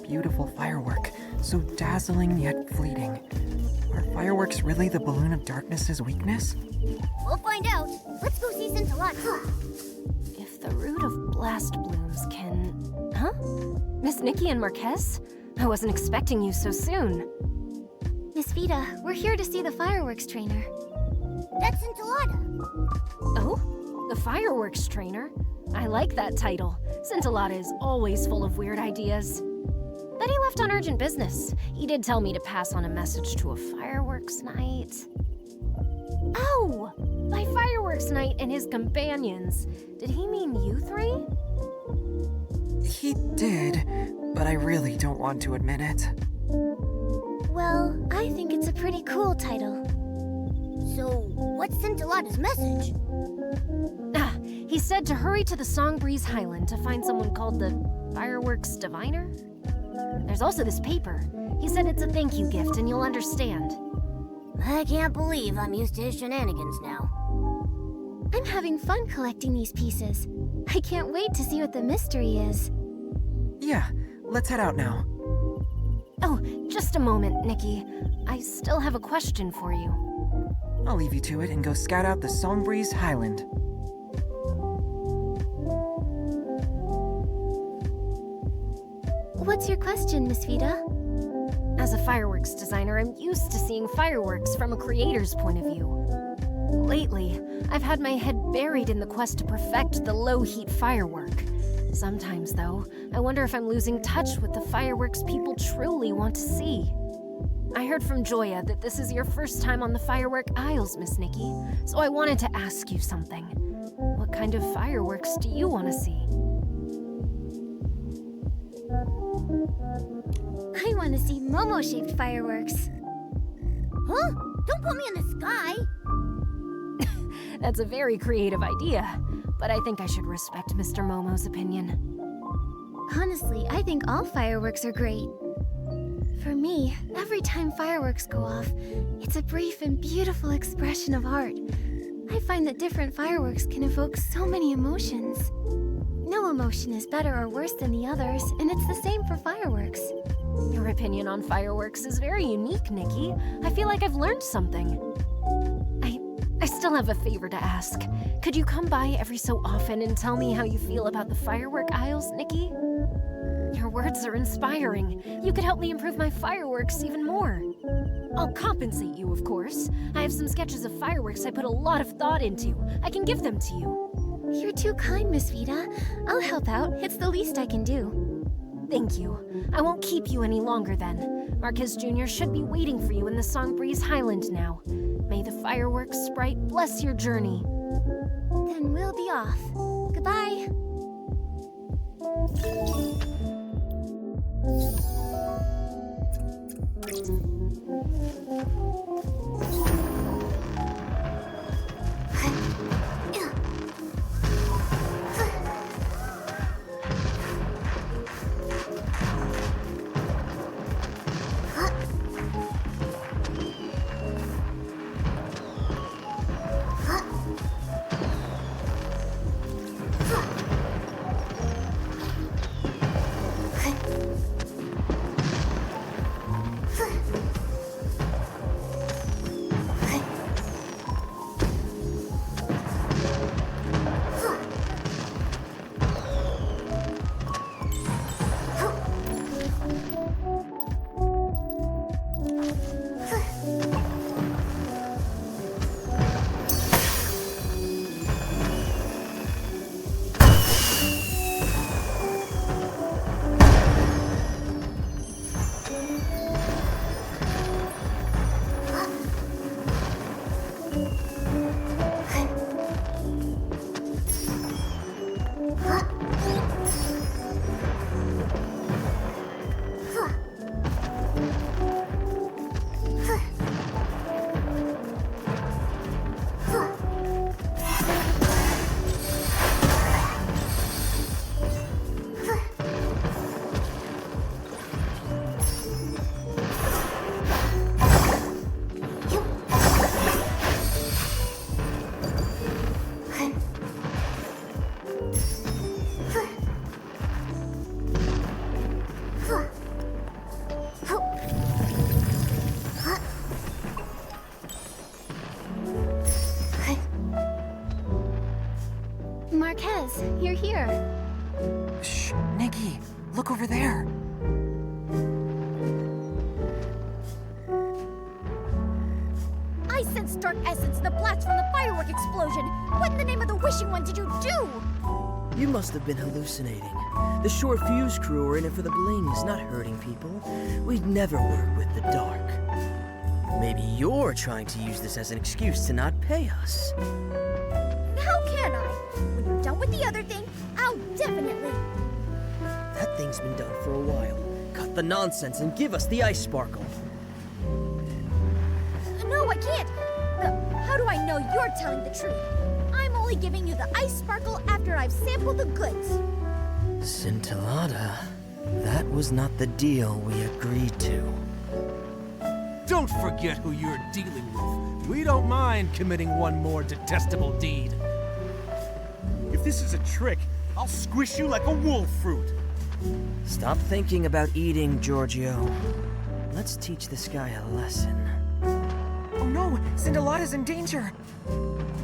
Beautiful firework, so dazzling yet fleeting. Are fireworks really the balloon of darkness's weakness? We'll find out. Let's go see Scintillata. If the root of blast blooms can... Huh? Miss Nikki and Marquez? I wasn't expecting you so soon. Miss Vida, we're here to see the fireworks trainer. That's Scintillata. Oh? The fireworks trainer? I like that title. Scintillata is always full of weird ideas. But he left on urgent business. He did tell me to pass on a message to a fireworks night. Oh! By fireworks night and his companions. Did he mean you three? He did, but I really don't want to admit it. Well, I think it's a pretty cool title. So, what's Scintillata's message? He said to hurry to the Songbreeze Highland to find someone called the Fireworks Diviner. There's also this paper. He said it's a thank you gift and you'll understand. I can't believe I'm used to his shenanigans now. I'm having fun collecting these pieces. I can't wait to see what the mystery is. Yeah, let's head out now. Oh, just a moment, Nikki. I still have a question for you. I'll leave you to it and go scout out the Songbreeze Highland. What's your question, Miss Vida? As a fireworks designer, I'm used to seeing fireworks from a creator's point of view. Lately, I've had my head buried in the quest to perfect the low-heat firework. Sometimes, though, I wonder if I'm losing touch with the fireworks people truly want to see. I heard from Joya that this is your first time on the Firework Isles, Miss Nikki, so I wanted to ask you something. What kind of fireworks do you want to see? I want to see Momo-shaped fireworks. Huh? Don't put me in the sky! That's a very creative idea, but I think I should respect Mr. Momo's opinion. Honestly, I think all fireworks are great. For me, every time fireworks go off, it's a brief and beautiful expression of art. I find that different fireworks can evoke so many emotions. No emotion is better or worse than the others, and it's the same for fireworks. Your opinion on fireworks is very unique, Nikki. I feel like I've learned something. I still have a favor to ask. Could you come by every so often and tell me how you feel about the Firework Isles, Nikki? Your words are inspiring. You could help me improve my fireworks even more. I'll compensate you, of course. I have some sketches of fireworks I put a lot of thought into. I can give them to you. You're too kind, Miss Vida. I'll help out. It's the least I can do. Thank you. I won't keep you any longer then. Marquez Jr. should be waiting for you in the Songbreeze Highland now. May the fireworks sprite bless your journey. Then we'll be off. Goodbye. Marquez, you're here. Shh, Nikki, look over there. I sense dark essence in the blast from the fire firework explosion? What in the name of the wishing one did you do? You must have been hallucinating. The short fuse crew are in it for the blings, not hurting people. We'd never work with the dark. Maybe you're trying to use this as an excuse to not pay us. How can I? When you're done with the other thing, I'll definitely... That thing's been done for a while. Cut the nonsense and give us the ice sparkle. No, I can't. How do I know you're telling the truth? I'm only giving you the ice sparkle after I've sampled the goods. Scintillata, that was not the deal we agreed to. Don't forget who you're dealing with. We don't mind committing one more detestable deed. If this is a trick, I'll squish you like a wolf fruit. Stop thinking about eating, Giorgio. Let's teach this guy a lesson. Oh no! Scintillata's in danger!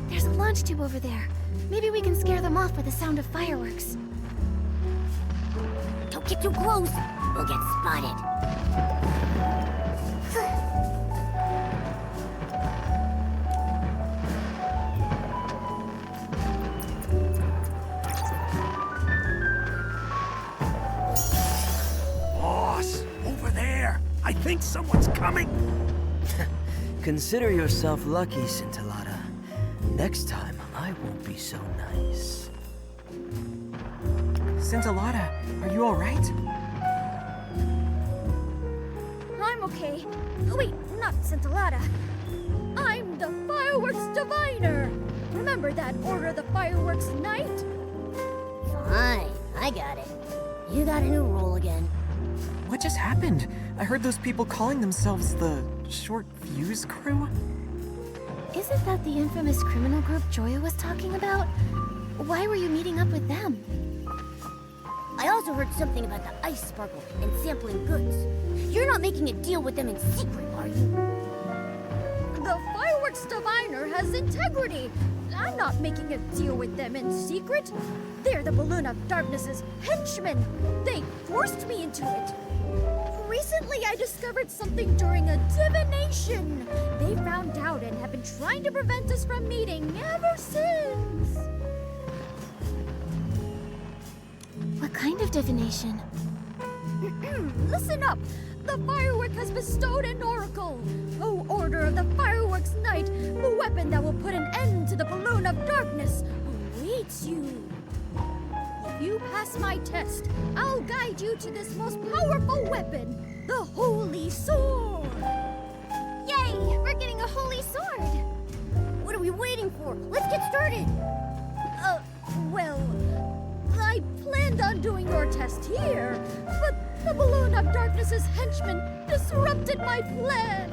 There's a launch tube over there. Maybe we can scare them off with the sound of fireworks. Don't get too close. We'll get spotted. Boss, over there. I think someone's coming. Consider yourself lucky, Scintillata. Next time, I won't be so nice. Scintillata, are you alright? I'm okay. Oh, wait, not Scintillata. I'm the Fireworks Diviner. Remember that Order of the Fireworks Night? Fine, I got it. You got a new role again. What just happened? I heard those people calling themselves the Short Fuse Crew? Isn't that the infamous criminal group Joya was talking about? Why were you meeting up with them? I also heard something about the ice sparkle and sampling goods. You're not making a deal with them in secret, are you? The Fireworks Diviner has integrity. I'm not making a deal with them in secret. They're the Balloon of Darkness's henchmen. They forced me into it. Recently, I discovered something during a divination. They found out and have been trying to prevent us from meeting ever since. What kind of divination? Listen up! The Firework has bestowed an oracle. O Order of the Fireworks Night, a weapon that will put an end to the Balloon of Darkness, awaits you. If you pass my test, I'll guide you to this most powerful weapon, the Holy Sword. Yay! We're getting a holy sword! What are we waiting for? Let's get started! Well, I planned on doing your test here, but the Balloon of Darkness's henchmen disrupted my plan.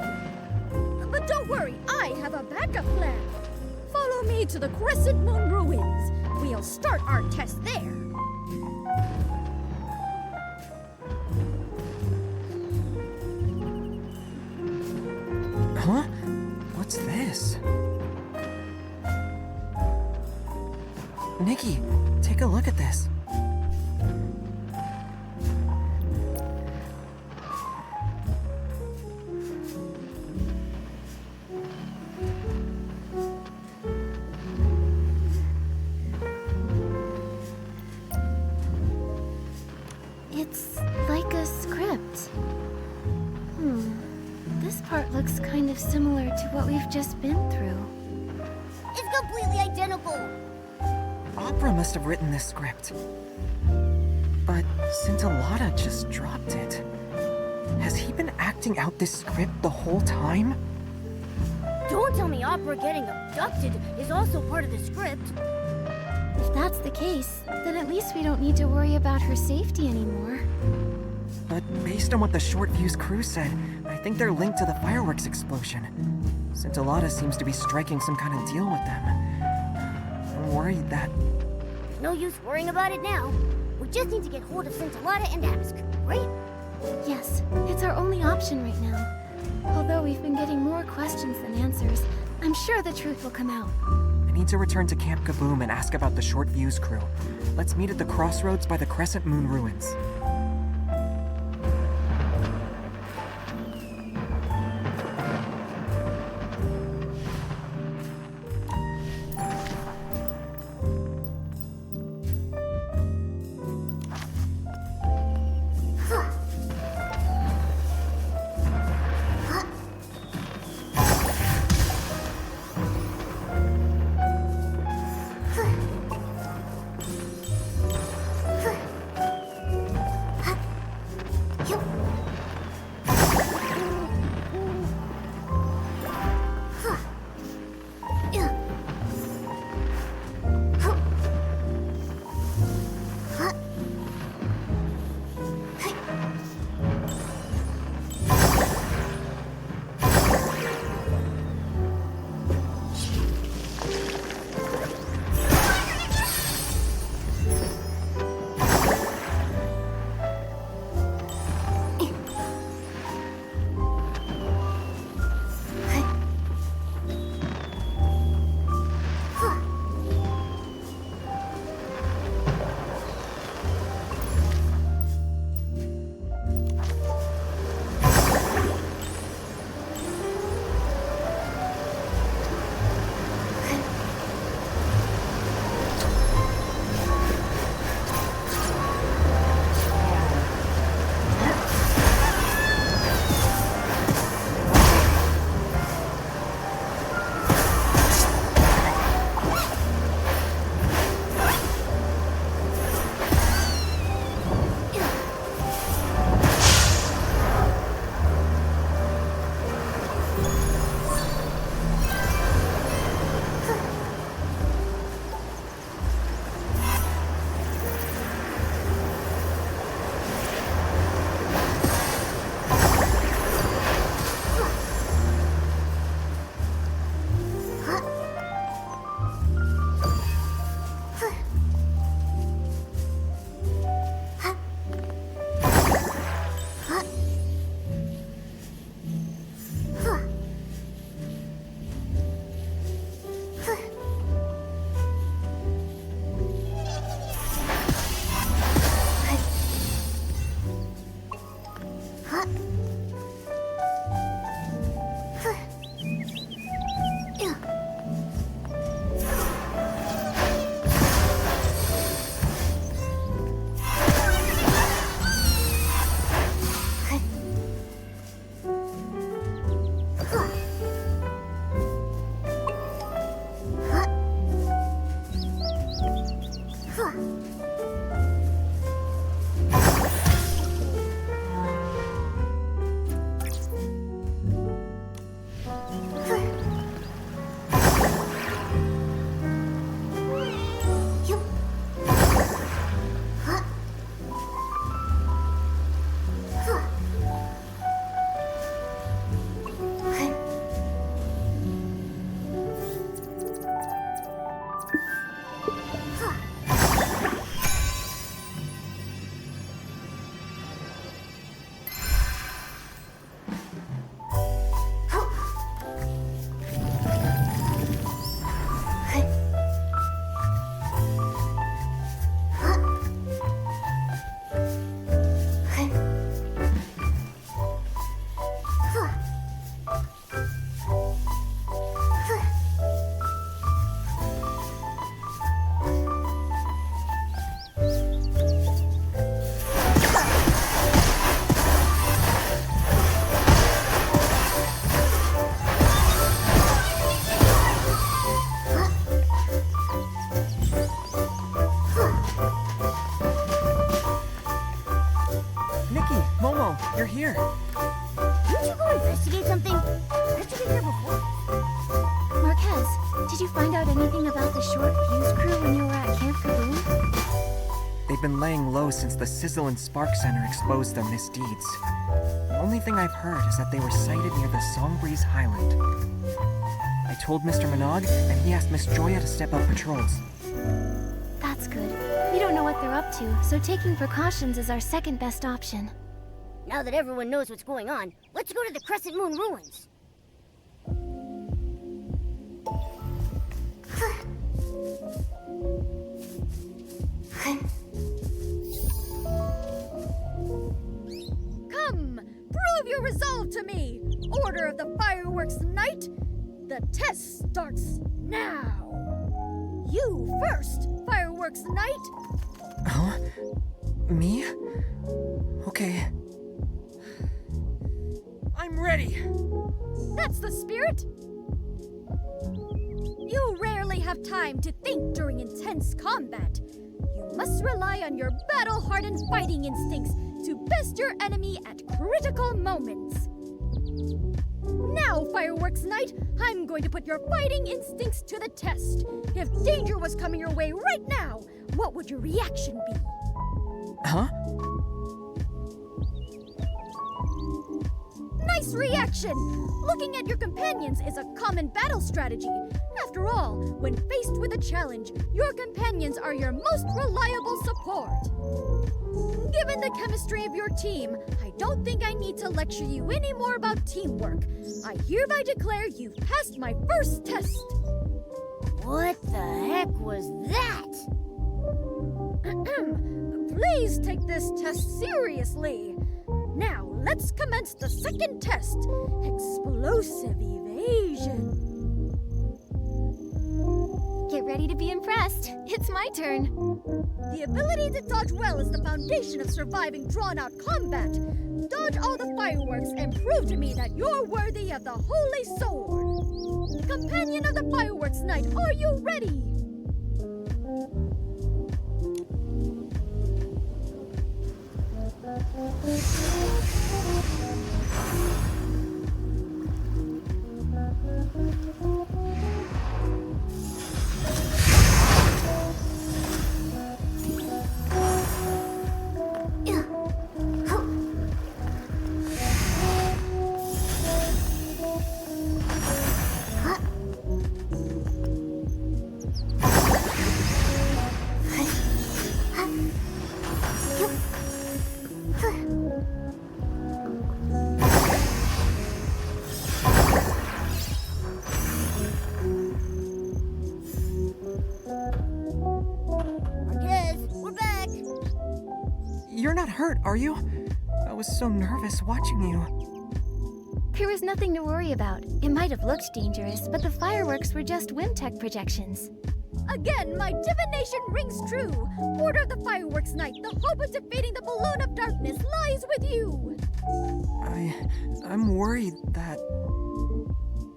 But don't worry, I have a backup plan. Follow me to the Crescent Moon Ruins. We'll start our test there. Huh? What's this? Nikki, take a look at this. It's like a script. This part looks kind of similar to what we've just been through. It's completely identical! Opera must have written this script. But Scintillata just dropped it. Has he been acting out this script the whole time? Don't tell me Opera getting abducted is also part of the script. If that's the case, then at least we don't need to worry about her safety anymore. But based on what the Short Fuse crew said, I think they're linked to the fireworks explosion. Scintillata seems to be striking some kind of deal with them. I'm worried that... No use worrying about it now. We just need to get hold of Scintillata and ask, right? Yes, it's our only option right now. Although we've been getting more questions than answers, I'm sure the truth will come out. I need to return to Camp Kaboom and ask about the Short Fuse crew. Let's meet at the crossroads by the Crescent Moon Ruins. Oh, you're here. Didn't you go investigate something? Haven't you been here before? Marquez, did you find out anything about the short fuse crew when you were at Camp Kaboom? They've been laying low since the Sizzle and Spark Center exposed their misdeeds. The only thing I've heard is that they were sighted near the Songbreeze Highland. I told Mr. Minogue, and he asked Miss Joya to step up patrols. That's good. We don't know what they're up to, so taking precautions is our second best option. Now that everyone knows what's going on, let's go to the Crescent Moon ruins. Come, prove your resolve to me. Order of the Fireworks Night. The test starts now. You first, Fireworks Night. Huh? Me? Okay. I'm ready! That's the spirit. You rarely have time to think during intense combat. You must rely on your battle-hardened fighting instincts to best your enemy at critical moments. Now, Fireworks Night, I'm going to put your fighting instincts to the test. If danger was coming your way right now, what would your reaction be? Huh? Nice reaction! Looking at your companions is a common battle strategy. After all, when faced with a challenge, your companions are your most reliable support. Given the chemistry of your team, I don't think I need to lecture you any more about teamwork. I hereby declare you've passed my first test. What the heck was that? Please take this test seriously. Now, let's commence the second test. Explosive evasion. Get ready to be impressed. It's my turn. The ability to dodge well is the foundation of surviving drawn-out combat. Dodge all the fireworks and prove to me that you're worthy of the Holy Sword. Companion of the Fireworks Night, are you ready? You're not hurt, are you? I was so nervous watching you. There was nothing to worry about. It might have looked dangerous, but the fireworks were just Wimtech projections. Again, my divination rings true. Order of the Fireworks Night, the hope of defeating the Balloon of Darkness lies with you. I'm worried that...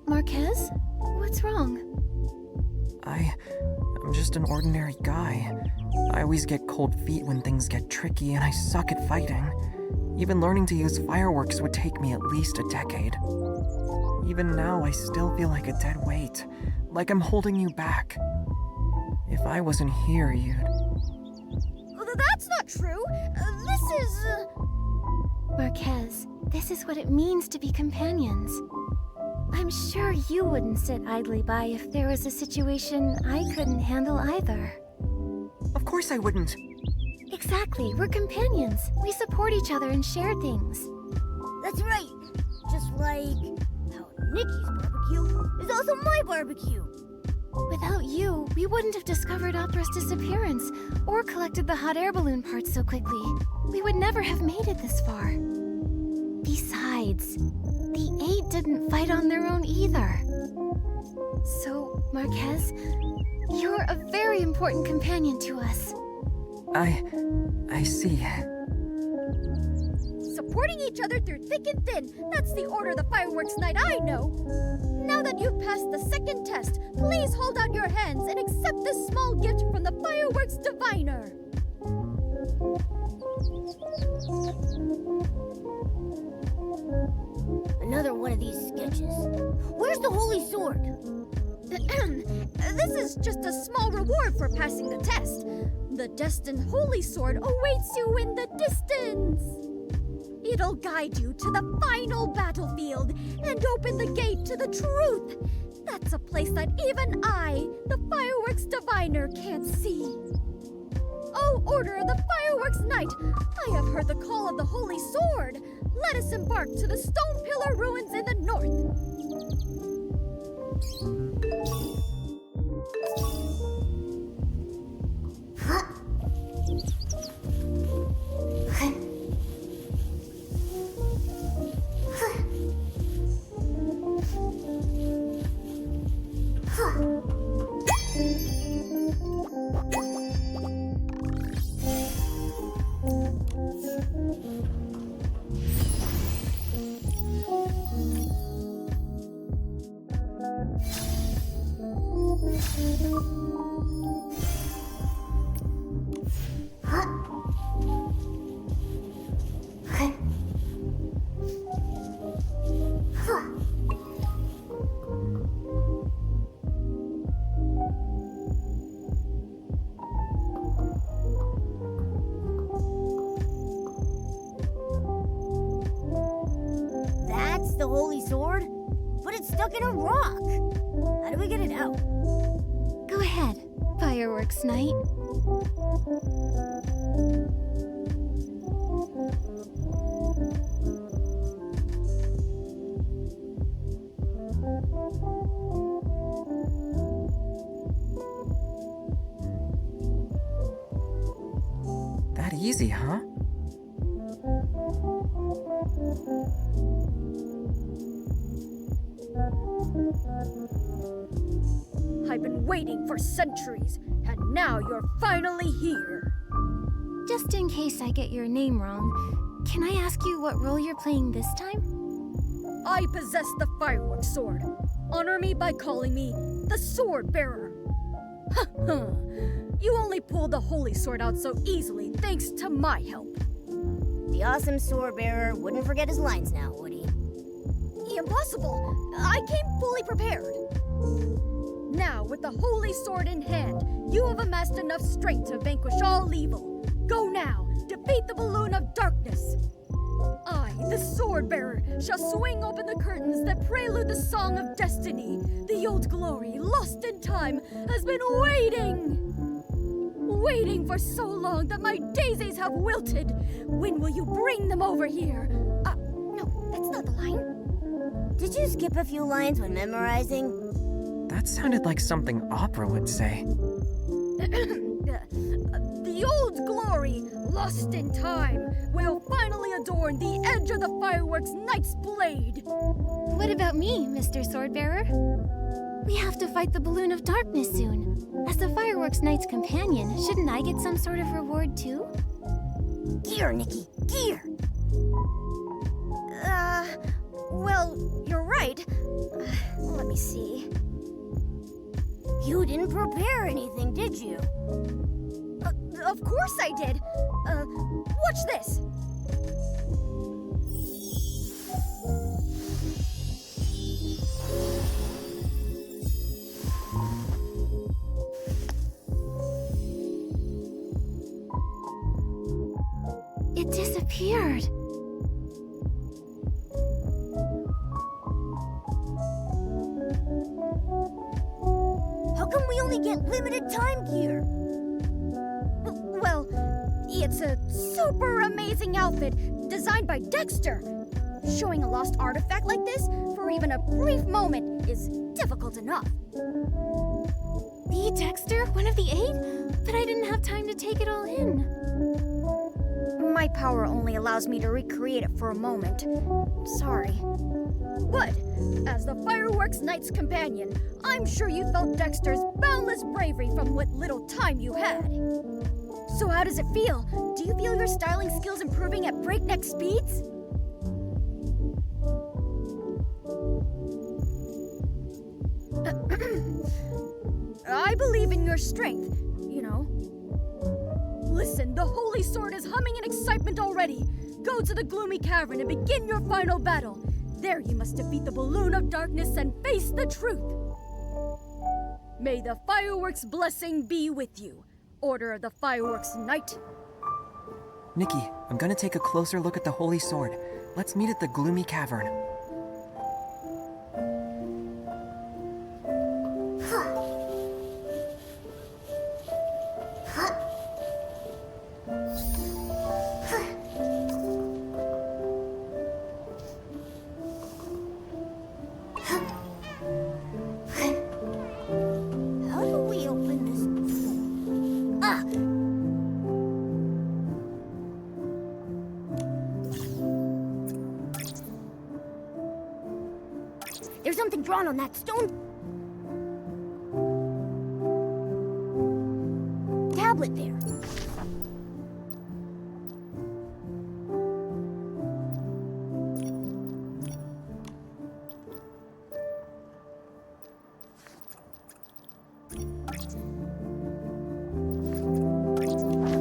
Marquez? What's wrong? I'm just an ordinary guy. I always get cold feet when things get tricky, and I suck at fighting. Even learning to use fireworks would take me at least a decade. Even now, I still feel like a dead weight, like I'm holding you back. If I wasn't here, you'd... That's not true. This is... Marquez, this is what it means to be companions. I'm sure you wouldn't sit idly by if there was a situation I couldn't handle either. Of course I wouldn't. Exactly, we're companions. We support each other and share things. That's right. Just like how Nikki's barbecue is also my barbecue. Without you, we wouldn't have discovered Opera's disappearance or collected the hot air balloon parts so quickly. We would never have made it this far. Besides, the 8 didn't fight on their own either. So, Marquez, you're a very important companion to us. I see. Supporting each other through thick and thin, that's the order of the Fireworks Night I know. Now that you've passed the second test, please hold out your hands and accept this small gift from the Fireworks Diviner. sword? This is just a small reward for passing the test. The destined holy sword awaits you in the distance. It'll guide you to the final battlefield and open the gate to the truth. That's a place that even I, the Fireworks Diviner, can't see. Oh, Order of the Fireworks Knight, I have heard the call of the Holy Sword. Let us embark to the Stone Pillar Ruins in the north. That's the holy sword? But it's stuck in a rock. How do we get it out? Go ahead, Fireworks Knight. That easy, huh? I've been waiting for centuries, and now you're finally here. Just in case I get your name wrong, can I ask you what role you're playing this time? I possess the Firework Sword. Honor me by calling me the Sword Bearer. Ha ha! You only pulled the Holy Sword out so easily thanks to my help. The awesome sword bearer wouldn't forget his lines now, would he? Impossible! I came fully prepared. Now, with the Holy Sword in hand, you have amassed enough strength to vanquish all evil. Go now, defeat the Balloon of Darkness. I, the Sword Bearer, shall swing open the curtains that prelude the Song of Destiny. The old glory, lost in time, has been waiting for so long that my daisies have wilted. When will you bring them over here? No, that's not the line. Did you skip a few lines when memorizing? That sounded like something Opera would say. The old glory, lost in time, will finally adorn the edge of the Fireworks Knight's blade. What about me, Mr. Swordbearer? We have to fight the Balloon of Darkness soon. As the Fireworks Knight's companion, shouldn't I get some sort of reward too? Gear, Nikki, gear! Well, you're right. Let me see. You didn't prepare anything, did you? Of course I did. Watch this. It disappeared. How come we only get limited time gear? Well, it's a super amazing outfit designed by Dexter. Showing a lost artifact like this for even a brief moment is difficult enough. The Dexter? One of the 8? But I didn't have time to take it all in. My power only allows me to recreate it for a moment. Sorry. But, as the Fireworks Knight's companion, I'm sure you felt Dexter's boundless bravery from what little time you had. So how does it feel? Do you feel your styling skills improving at breakneck speeds? I believe in your strength, you know. Listen, the Holy Sword is humming in excitement already. Go to the gloomy cavern and begin your final battle. There you must defeat the balloon of darkness and face the truth. May the fireworks' blessing be with you. Order of the Fireworks Knight. Nikki, I'm gonna take a closer look at the Holy Sword. Let's meet at the Gloomy Cavern. How do we open this? Ah! There's something drawn on that stone tablet there.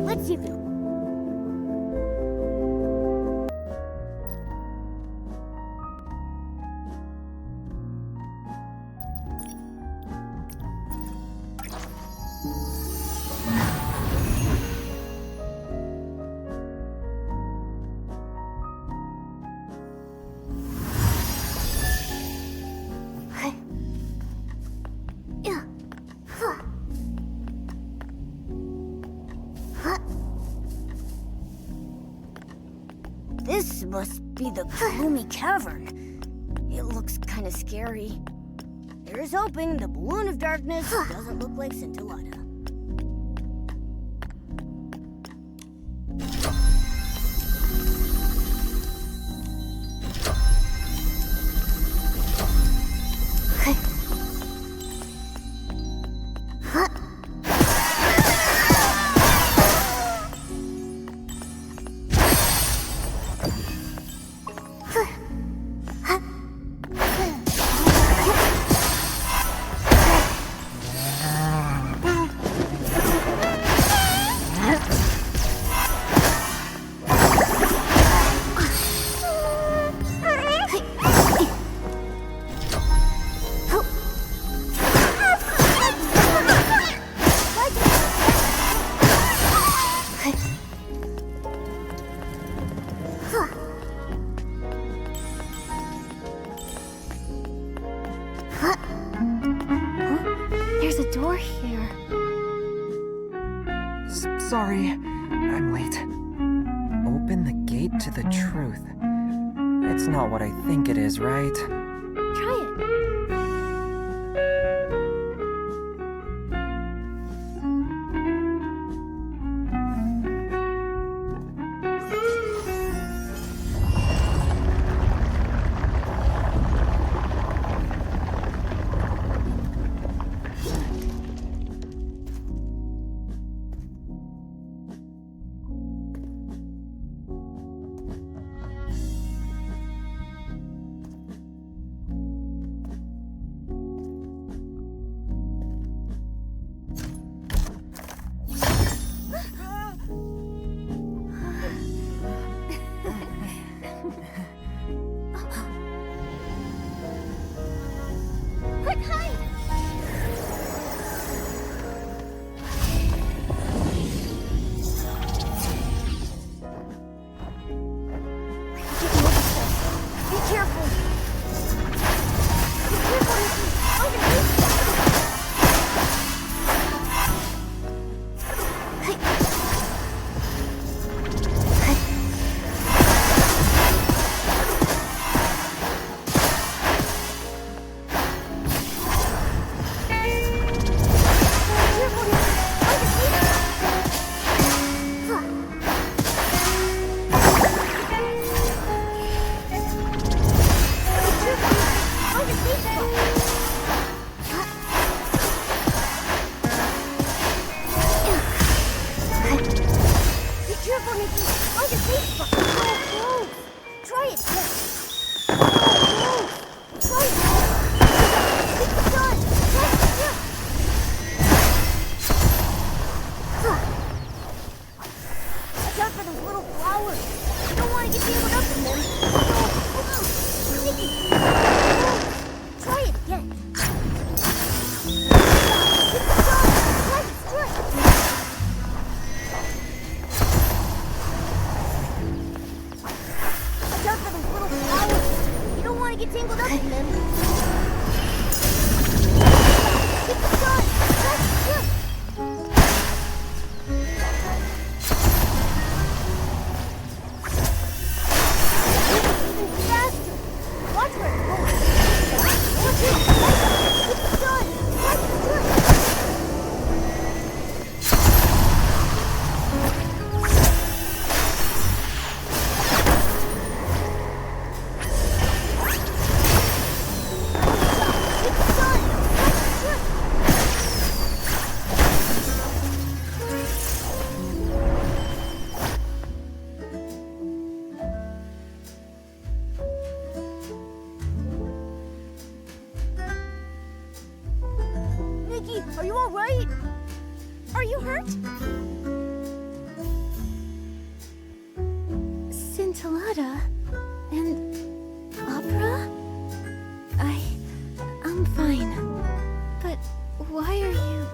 Let's see if it'll... Yeah. Huh. Huh. This must be the Gloomy Cavern. It looks kind of scary. Here's hoping the Balloon of Darkness doesn't look like Scintillata. There's a door here. Sorry, I'm late. Open the gate to the truth. It's not what I think it is, right? Try it. get tangled up in them. It's done! That's good! Even faster! Watch where it's going. Watch it! It's done! That's good! Nikki, are you alright? Are you hurt? Scintillata and Opera? I'm fine. But why are you...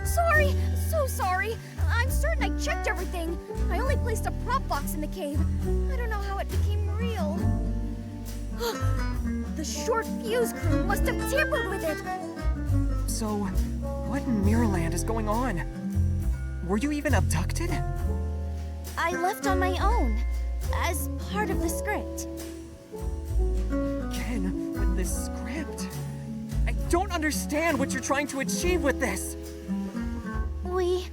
Sorry! So sorry! I'm certain I checked everything. I only placed a prop box in the cave. I don't know how it became real. The short fuse crew must have tampered with it! So, what in Mirrorland is going on? Were you even abducted? I left on my own, as part of the script. Again, with this script? I don't understand what you're trying to achieve with this! We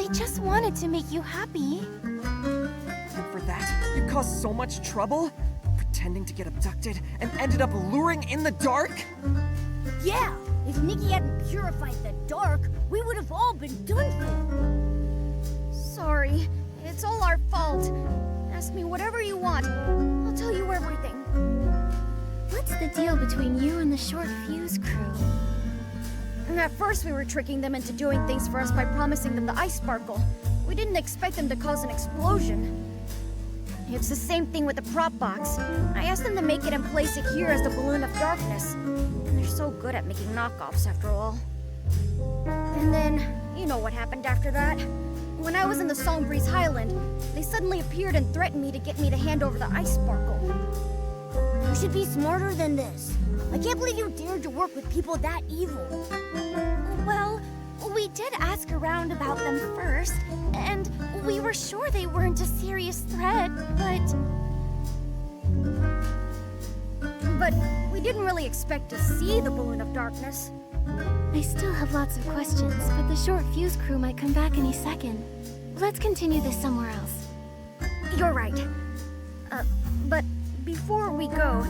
just wanted to make you happy. And for that, you caused so much trouble? Pretending to get abducted and ended up luring in the dark? Yeah, if Nikki hadn't purified the dark, we would have all been done for. Sorry. It's all our fault. Ask me whatever you want. I'll tell you everything. What's the deal between you and the short fuse crew? And at first we were tricking them into doing things for us by promising them the ice sparkle. We didn't expect them to cause an explosion. It's the same thing with the prop box. I asked them to make it and place it here as the balloon of darkness. And they're so good at making knockoffs after all. And then, you know what happened after that. When I was in the Songbreeze Highland, they suddenly appeared and threatened me to get me to hand over the ice sparkle. You should be smarter than this. I can't believe you dared to work with people that evil. Well, we did ask around about them first, and we were sure they weren't a serious threat, But we didn't really expect to see the balloon of darkness. I still have lots of questions, but the short fuse crew might come back any second. Let's continue this somewhere else. You're right. But before we go,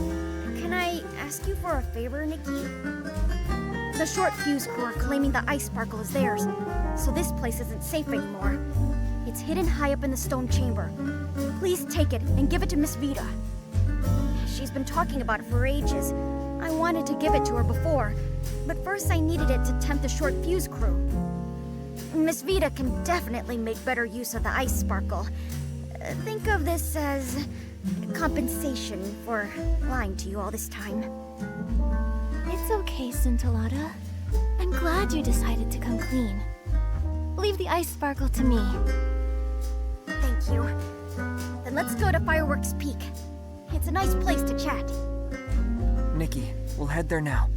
can I ask you for a favor, Nikki? The short fuse crew are claiming the ice sparkle is theirs, so this place isn't safe anymore. It's hidden high up in the stone chamber. Please take it and give it to Miss Vita. She's been talking about it for ages. I wanted to give it to her before, but first I needed it to tempt the short fuse crew. Miss Vita can definitely make better use of the ice sparkle. Think of this as compensation for lying to you all this time. It's okay, Scintillata. I'm glad you decided to come clean. Leave the ice sparkle to me. Thank you. Then let's go to Fireworks Peak. It's a nice place to chat. Nikki, we'll head there now.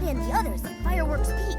And the others at Fireworks Peak.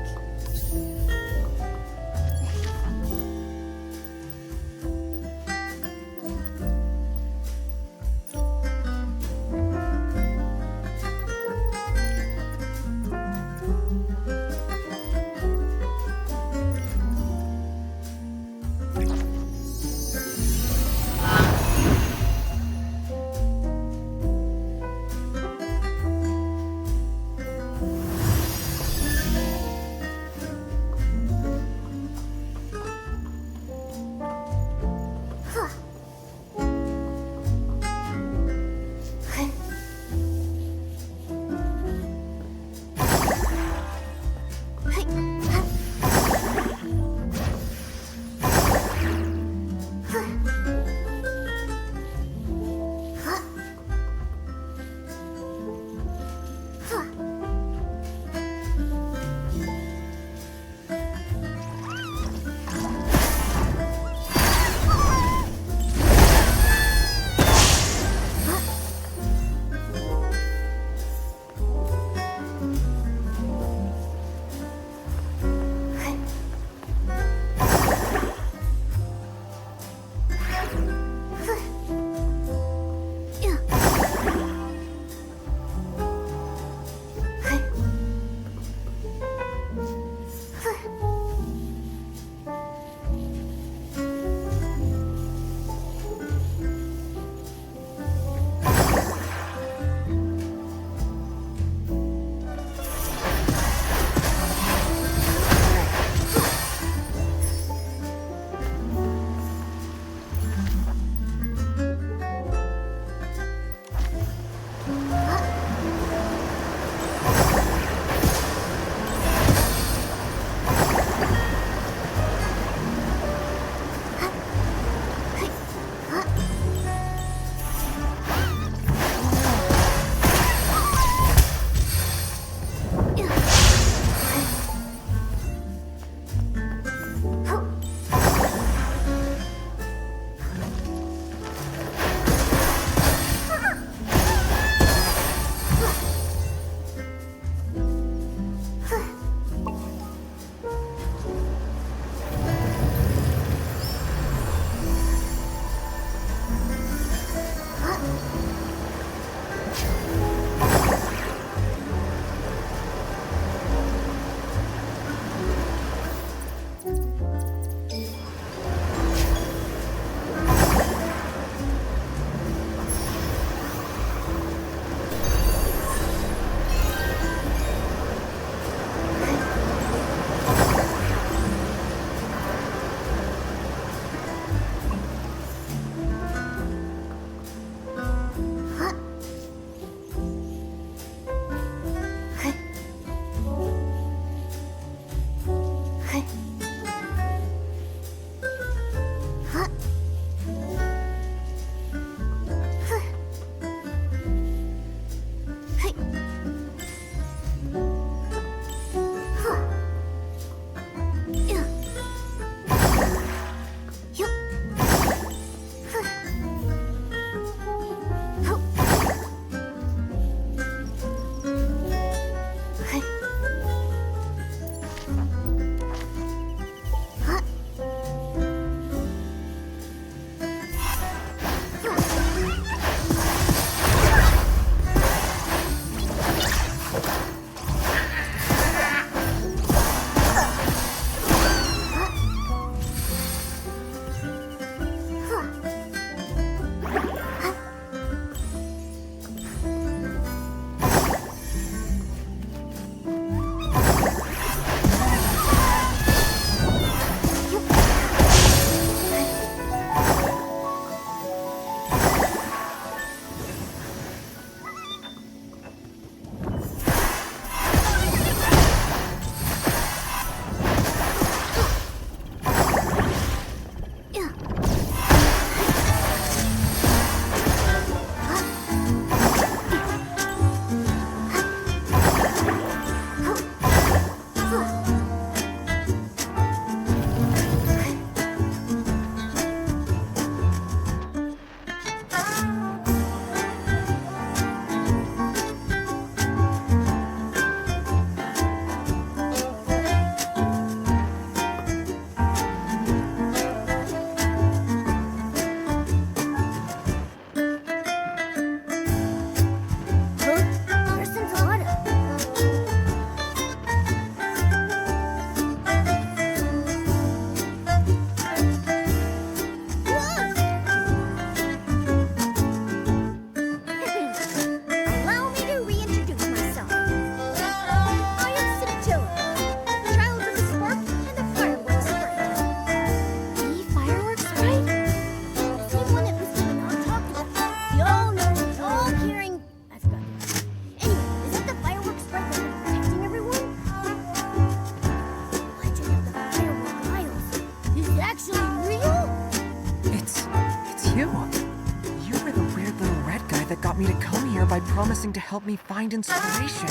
that got me to come here by promising to help me find inspiration.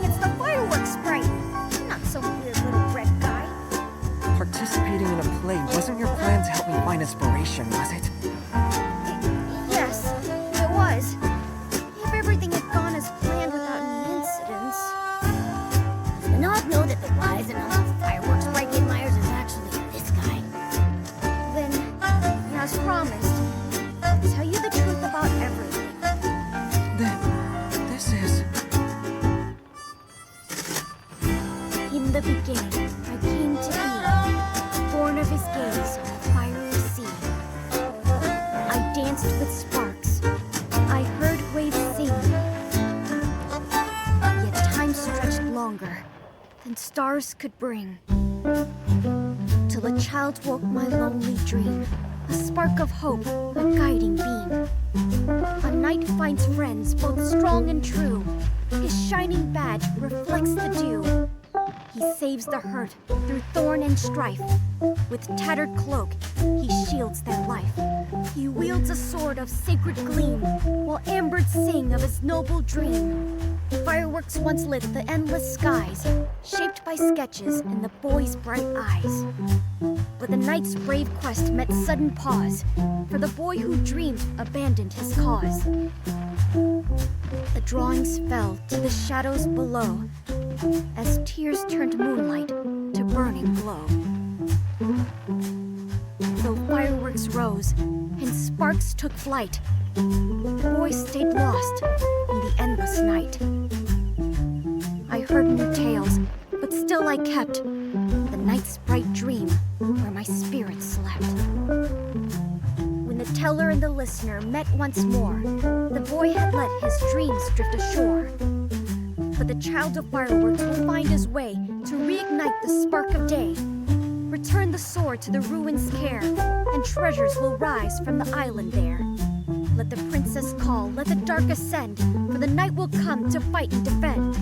It's the Firework sprite. Not some weird little red guy. Participating in a play wasn't your plan to help me find inspiration, was it? Yes, it was. If everything had gone as planned without any incidents. Does Minot know that the wise and humble Firework sprite Kid Myers is actually this guy? Then, as promised, I'll tell you the truth about everything. This is... In the beginning, I came to be, born of his gaze on a fiery sea. I danced with sparks. I heard waves sing. Yet time stretched longer than stars could bring. Till a child woke my lonely dream, a spark of hope, a guiding beam. A knight finds friends both strong and true. His shining badge reflects the dew. He saves the hurt through thorn and strife. With tattered cloak, he shields their life. He wields a sword of sacred gleam, while ambers sing of his noble dream. Fireworks once lit the endless skies, shaped by sketches in the boy's bright eyes. But the knight's brave quest met sudden pause, for the boy who dreamed abandoned his cause. The drawings fell to the shadows below, as tears turned moonlight to burning glow. Though fireworks rose and sparks took flight, the boy stayed lost in the endless night. I heard new tales, but still I kept the night's bright dream where my spirit slept. When the teller and the listener met once more, the boy had let his dreams drift ashore. But the child of fireworks will find his way to reignite the spark of day. Return the sword to the ruins' care, and treasures will rise from the island there. Let the princess call, let the dark ascend, for the night will come to fight and defend.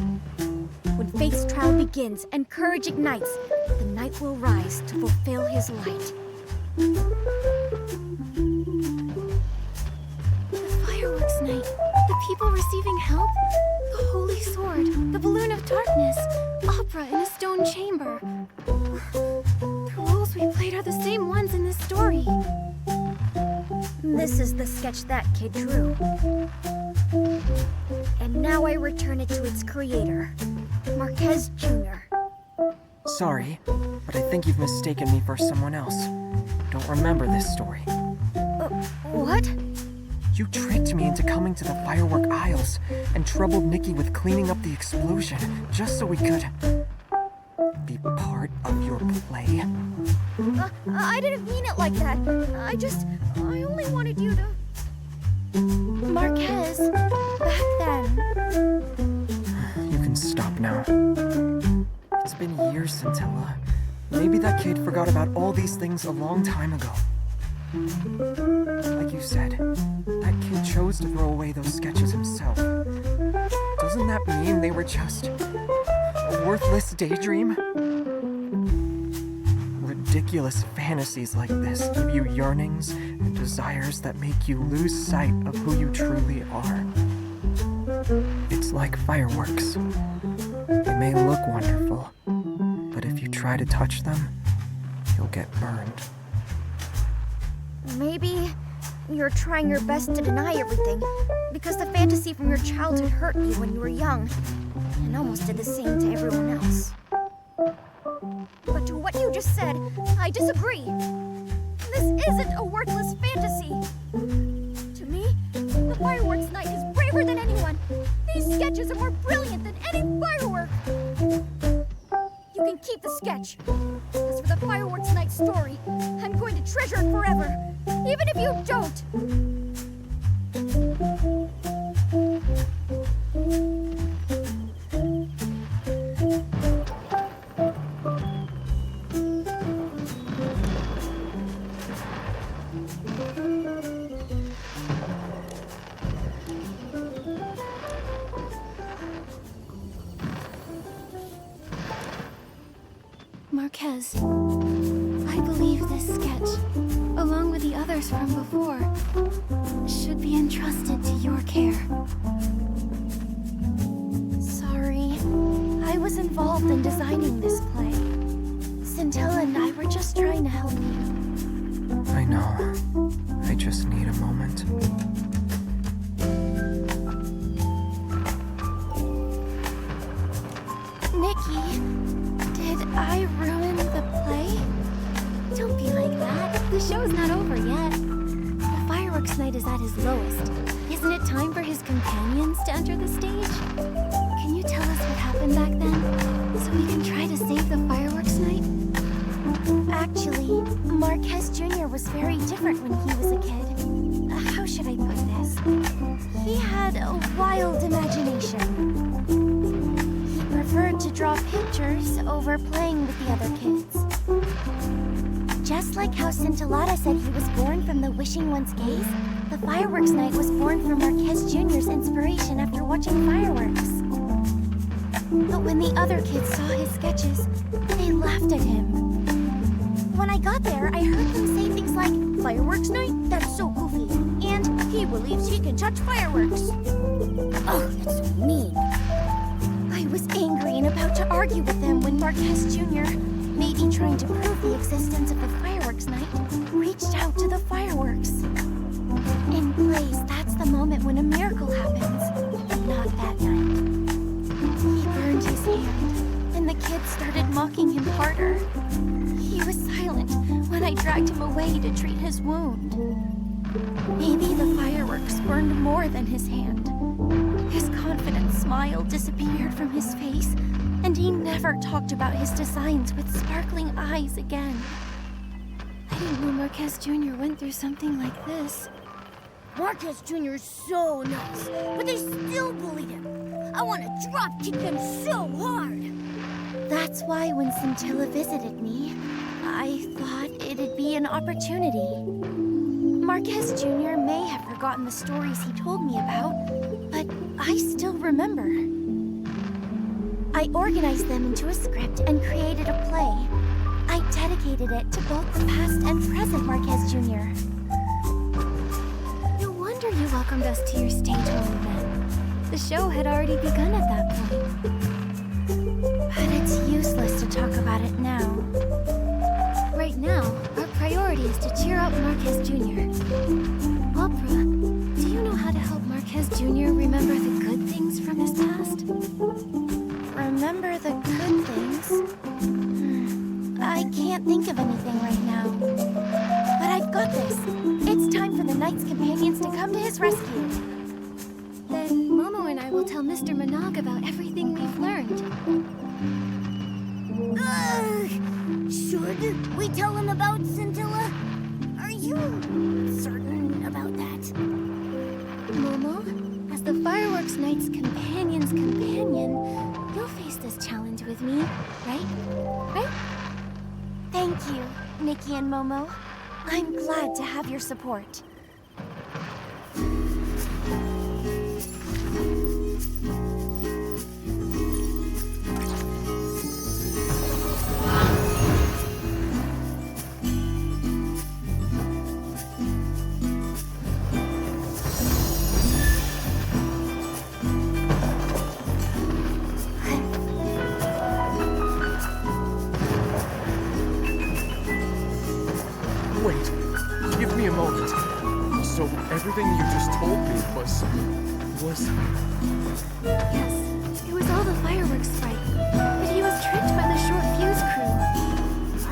When fate's trial begins and courage ignites, the night will rise to fulfill his light. The fireworks night. The people receiving help. The holy sword. The balloon of darkness. Opera in a stone chamber. The roles we played are the same ones in this story. This is the sketch that kid drew. And now I return it to its creator, Marquez Jr. Sorry, but I think you've mistaken me for someone else. Don't remember this story. What? You tricked me into coming to the Firework Isles and troubled Nikki with cleaning up the explosion just so we could be part of your play. I didn't mean it like that. I only wanted you to... Marquez, back then. You can stop now. It's been years, Centella. Maybe that kid forgot about all these things a long time ago. Like you said, that kid chose to throw away those sketches himself. Doesn't that mean they were just a worthless daydream? Ridiculous fantasies like this give you yearnings and desires that make you lose sight of who you truly are. It's like fireworks. They may look wonderful, but if you try to touch them, you'll get burned. Maybe you're trying your best to deny everything because the fantasy from your childhood hurt you when you were young and almost did the same to everyone else. But to what you just said, I disagree. This isn't a worthless fantasy. To me, the fireworks night is braver than anyone. These sketches are more brilliant than any firework. You can keep the sketch. As for the fireworks night story, I'm going to treasure it forever, even if you don't. Marquez, I I believe this sketch, along with the others from before, should be entrusted to your care. Sorry, I was involved in designing this play. Scintilla and I were just trying to help you. I know. I just need a moment. Nikki, did I ruin the play? Don't be like that. The show's not over yet. The fireworks night is at his lowest. Isn't it time for his companions to enter the stage? Can you tell us what happened back then, so we can try to save the fireworks night? Actually, Marquez Jr. was very different when he was a kid. How should I put this? He had a wild imagination. He preferred to draw pictures over playing with the other kids. Just like how Scintillata said he was born from the Wishing One's gaze, the fireworks night was born from Marquez Jr.'s inspiration after watching fireworks. But when the other kids saw his sketches, they laughed at him. When I got there, I heard him say things like, "Fireworks night? That's so goofy." And he believes he can touch fireworks. Oh, that's so mean. I was angry and about to argue with them when Marquez Jr., maybe trying to prove the existence of the fireworks night, reached out to the fireworks. In plays, that's the moment when a miracle happens. Not that night. He burned his hand, and the kids started mocking him harder. He was silent when I dragged him away to treat his wound. Maybe the fireworks burned more than his hand. His confident smile disappeared from his face, and he never talked about his designs with sparkling eyes again. I didn't know Marquez Jr. went through something like this. Marquez Jr. is so nice, but they still bullied him. I want to drop kick them so hard. That's why when Scintilla visited me, I thought it'd be an opportunity. Marquez Jr. may have forgotten the stories he told me about, but I still remember. I organized them into a script and created a play. I dedicated it to both the past and present Marquez Jr. No wonder you welcomed us to your stage home event. The show had already begun at that point. But it's useless to talk about it now. Right now, our priority is to cheer up Marquez Jr. Opera, do you know how to help Marquez Jr. remember the good things from his past? Remember the good things? I can't think of anything right now. But I've got this. It's time for the Knight's companions to come to his rescue. Then Momo and I will tell Mr. Minogue about everything we've learned. Should we tell him about Scintilla? Are you certain about that? Momo, as the Fireworks Night's companion's companion, you'll face this challenge with me, right? Right? Thank you, Nikki and Momo. I'm glad to have your support. Wait, give me a moment. So everything you just told me was... Yes, it was all the fireworks sprite. But he was tricked by the short fuse crew.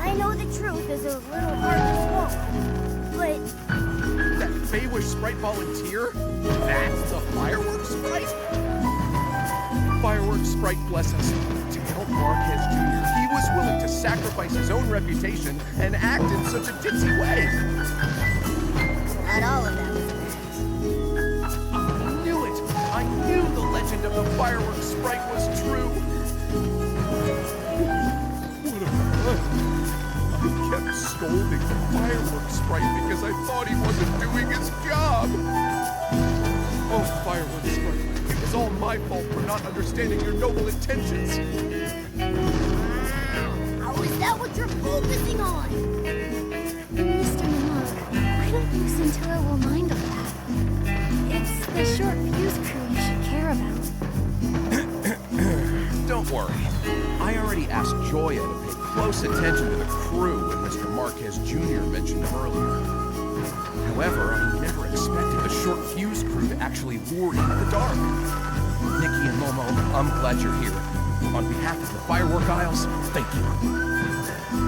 I know the truth is a little hard to swallow, but... That Feywish sprite volunteer? That's the Fireworks sprite? Fireworks sprite, bless us. To help Marquez Jr., he was willing to sacrifice his own reputation and act in such a ditzy way. Not all of them. I knew it! I knew the legend of the Fireworks sprite was true! What a mess. I kept scolding the Fireworks sprite because I thought he wasn't doing his job! Oh, Fireworks sprite, it was all my fault for not understanding your noble intentions. I'll Oh, is that what you're focusing on? Mr. Minogue, I don't think Scintilla will mind all that. It's the short fuse crew you should care about. Don't worry. I already asked Joya to pay close attention to the crew when Mr. Marquez Jr. mentioned them earlier. However, I never expected the short fuse crew to actually lure him in the dark. Nikki and Momo, I'm glad you're here. On behalf of the Firework Isles, thank you.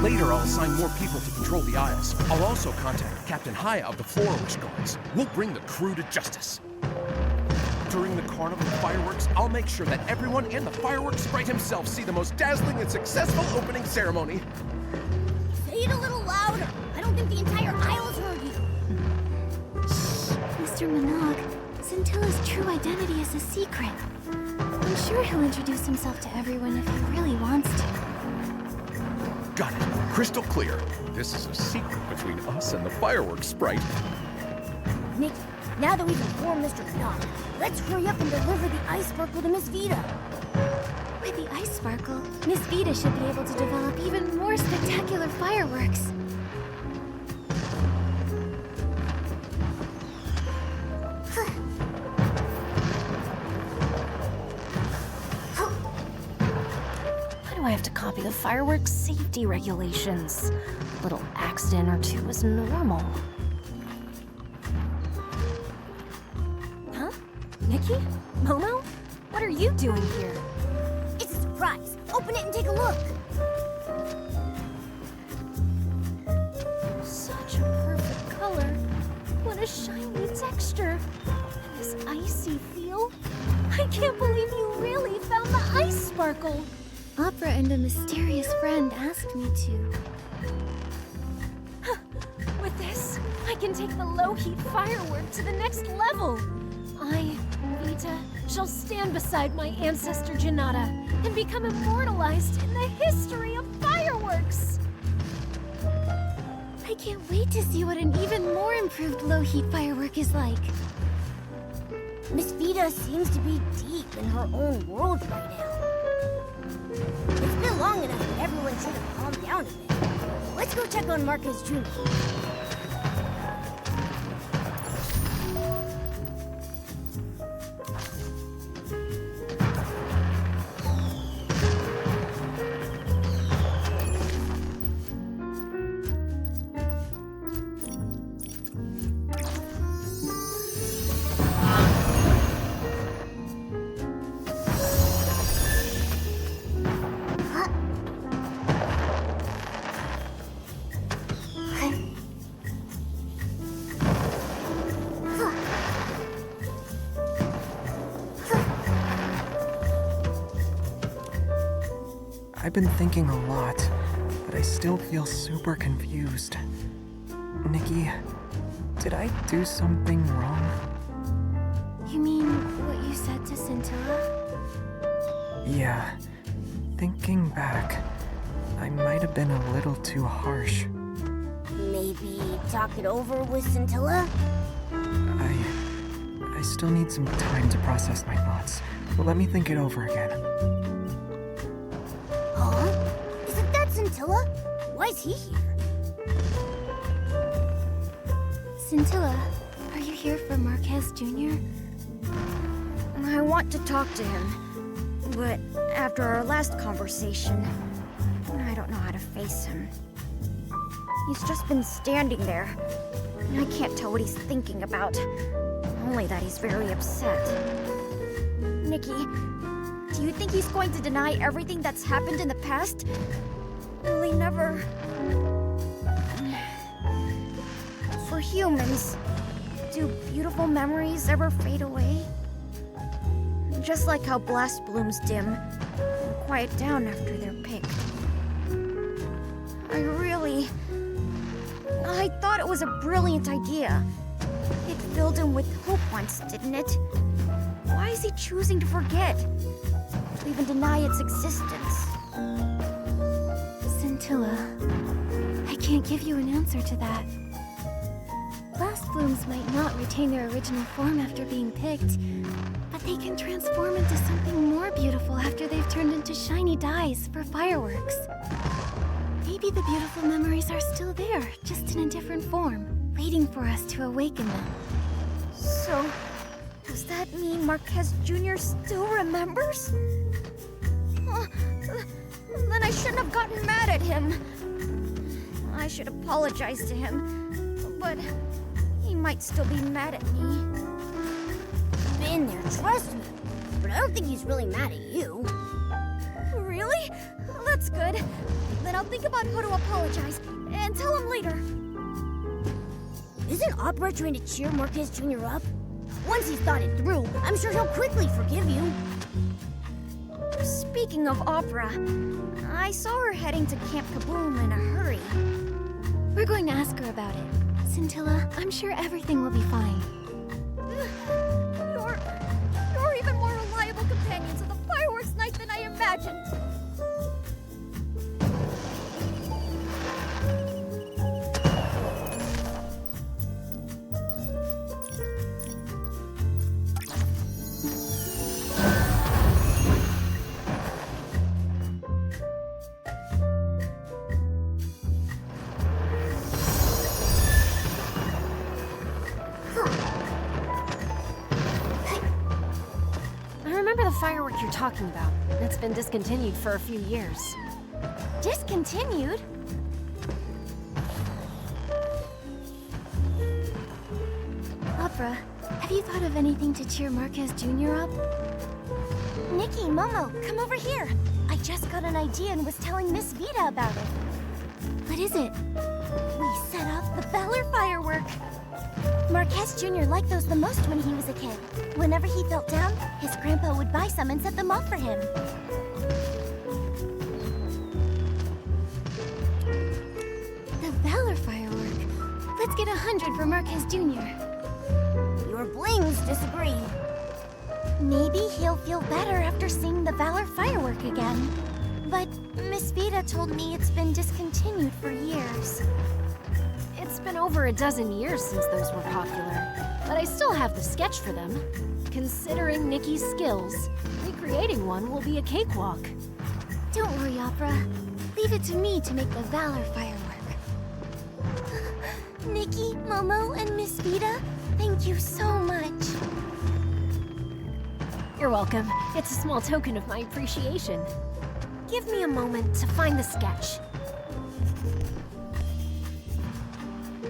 Later, I'll assign more people to control the Isles. I'll also contact Captain Haya of the Flourish Guards. We'll bring the crew to justice. During the carnival fireworks, I'll make sure that everyone and the fireworks sprite himself see the most dazzling and successful opening ceremony. Say it a little louder. I don't think the entire Isles heard you. Shh, Mr. Minogue. Scintilla's true identity is a secret. I'm sure he'll introduce himself to everyone if he really wants to. Got it. Crystal clear. This is a secret between us and the fireworks sprite. Nikki, now that we've informed Mr. Minogue, let's hurry up and deliver the ice sparkle to Miss Vita. With the ice sparkle, Miss Vita should be able to develop even more spectacular fireworks. Why do I have to copy the fireworks safety regulations? A little accident or two is normal. Huh? Nikki? Momo? What are you doing here? It's a surprise. Open it and take a look. Such a perfect color. What a shiny texture. And this icy feel. I can't believe you really found the ice sparkle. Opera and a mysterious friend asked me to. With this, I can take the low-heat firework to the next level. I, Vita, shall stand beside my ancestor Janata and become immortalized in the history of fireworks. I can't wait to see what an even more improved low-heat firework is like. Miss Vita seems to be deep in her own world right now. It's been long enough that everyone should have calmed down a bit. Let's go check on Marquez Jr. I've been thinking a lot, but I still feel super confused. Nikki, did I do something wrong? You mean what you said to Scintilla? Yeah. Thinking back, I might have been a little too harsh. Maybe talk it over with Scintilla? I still need some time to process my thoughts. But let me think it over again. Huh? Isn't that Scintilla? Why is he here? Scintilla, are you here for Marquez Jr.? I want to talk to him, but after our last conversation, I don't know how to face him. He's just been standing there, and I can't tell what he's thinking about. Only that he's very upset. Nikki, do you think he's going to deny everything that's happened in the past? Will he never... For humans, do beautiful memories ever fade away? Just like how blast blooms dim and quiet down after they're picked. I thought it was a brilliant idea. It filled him with hope once, didn't it? Why is he choosing to forget? To even deny its existence? Scintilla, I can't give you an answer to that. Blast blooms might not retain their original form after being picked, but they can transform into something more beautiful after they've turned into shiny dyes for fireworks. Maybe the beautiful memories are still there, just in a different form, waiting for us to awaken them. So, does that mean Marquez Jr. still remembers? Then I shouldn't have gotten mad at him. I should apologize to him, but he might still be mad at me. Been there, trust me. But I don't think he's really mad at you. Really? That's good. Then I'll think about how to apologize and tell him later. Isn't Opera trying to cheer Marquez Jr. up? Once he's thought it through, I'm sure he'll quickly forgive you. Speaking of Opera, I saw her heading to Camp Kaboom in a hurry. We're going to ask her about it. Scintilla, I'm sure everything will be fine. You're even more reliable companions of the fireworks night than I imagined. Firework you're talking about. It's been discontinued for a few years. Discontinued? Opera, have you thought of anything to cheer Marquez Jr. up? Nikki, Momo, come over here. I just got an idea and was telling Miss Vita about it. What is it? We set off the Valor Firework. Marquez Jr. liked those the most when he was a kid. Whenever he felt down, his grandpa would buy some and set them off for him. The Valor Firework. Let's get 100 for Marquez Jr. Your blings disagree. Maybe he'll feel better after seeing the Valor Firework again. But Miss Vita told me it's been discontinued for years. It's been over a dozen years since those were popular, but I still have the sketch for them. Considering Nikki's skills, recreating one will be a cakewalk. Don't worry, Opera. Leave it to me to make the Valor Firework. Nikki, Momo, and Miss Vita, thank you so much. You're welcome. It's a small token of my appreciation. Give me a moment to find the sketch.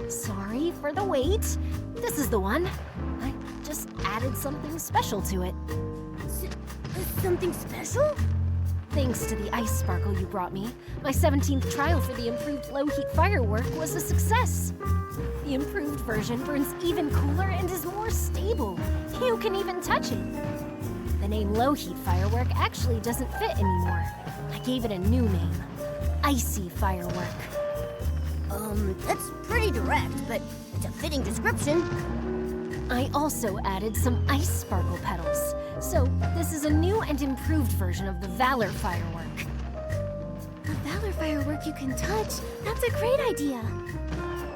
Sorry for the wait. This is the one. I just added something special to it. Something special? Thanks to the ice sparkle you brought me, my 17th trial for the improved low-heat firework was a success. The improved version burns even cooler and is more stable. You can even touch it. The name low-heat firework actually doesn't fit anymore. I gave it a new name, Icy Firework. That's pretty direct, but it's a fitting description. I also added some ice sparkle petals. So, this is a new and improved version of the Valor Firework. A Valor Firework you can touch? That's a great idea.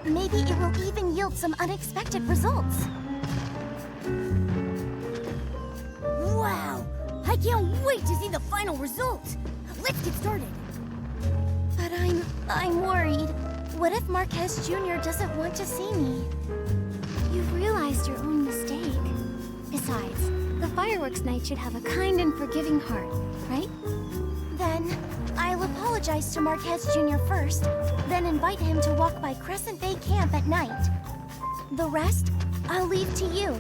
Maybe it will even yield some unexpected results. Wow! I can't wait to see the final result! Let's get started! But I'm worried. What if Marquez Jr. doesn't want to see me? You've realized your own mistake. Besides, the fireworks night should have a kind and forgiving heart, right? Then, I'll apologize to Marquez Jr. first, then invite him to walk by Crescent Bay Camp at night. The rest, I'll leave to you.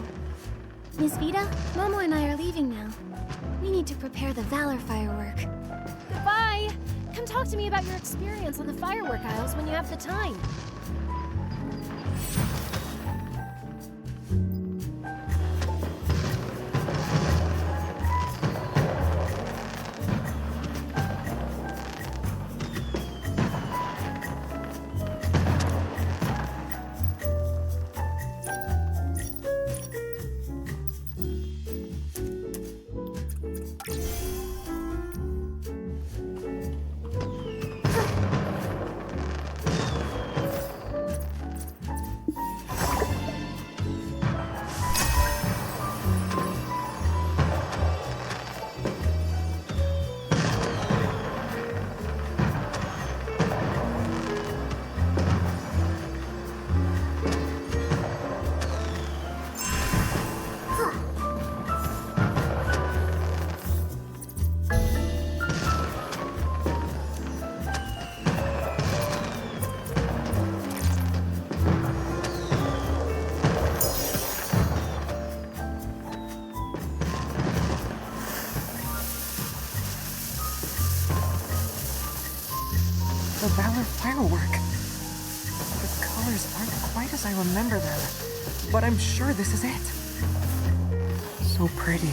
Miss Vita, Momo and I are leaving now. We need to prepare the Valor Firework. Goodbye! Come talk to me about your experience on the firework aisles when you have the time. The Valor Firework. The colors aren't quite as I remember them, but I'm sure this is it. So pretty.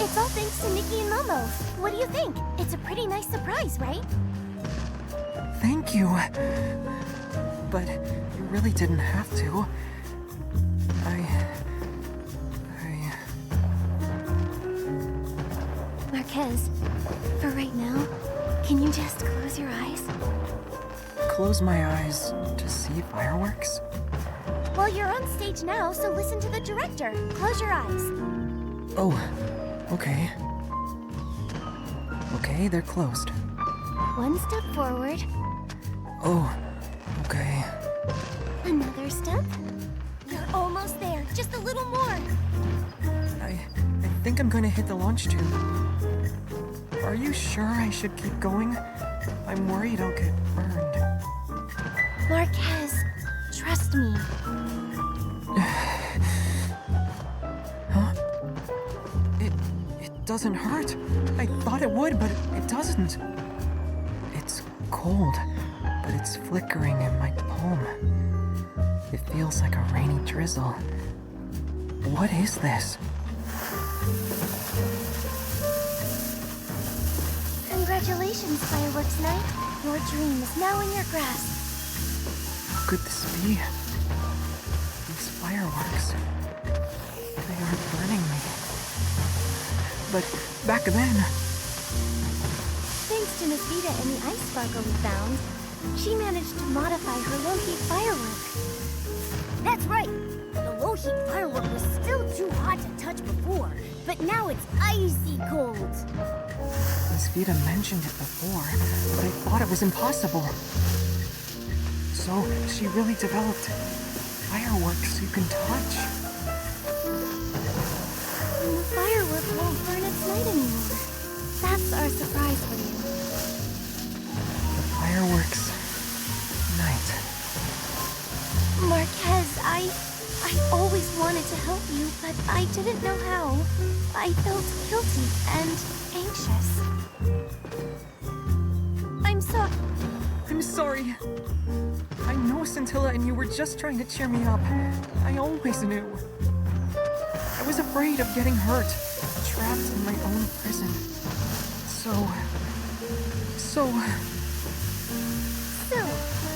It's all thanks to Nikki and Momo. What do you think? It's a pretty nice surprise, right? Thank you. But you really didn't have to. Marquez, for right now, can you just close your eyes? Close my eyes to see fireworks? Well, you're on stage now, so listen to the director. Close your eyes. Oh, okay. Okay, they're closed. One step forward, Oh, okay. another step. You're almost there. Just a little more. I think I'm gonna hit the launch tube. Are you sure I should keep going? I'm worried I'll get burned. Marquez, trust me. Huh? It doesn't hurt. I thought it would, but it doesn't. It's cold, but it's flickering in my palm. It feels like a rainy drizzle. What is this? Congratulations, Fireworks Night. Your dream is now in your grasp. How could this be? These fireworks. They aren't burning me. But back then, Thanks to Miss Vita and the ice sparkle we found, she managed to modify her low-heat firework. That's right. The low-heat firework was still too hot to touch before, but now it's icy cold. Miss Vita mentioned it before, but I thought it was impossible. So she really developed fireworks you can touch. And the firework won't burn its night anymore. That's our surprise for you. The fireworks night. Marquez, I always wanted to help you, but I didn't know how. I felt guilty and anxious. I'm sorry. I know Scintilla and you were just trying to cheer me up. I always knew. I was afraid of getting hurt, trapped in my own prison. So,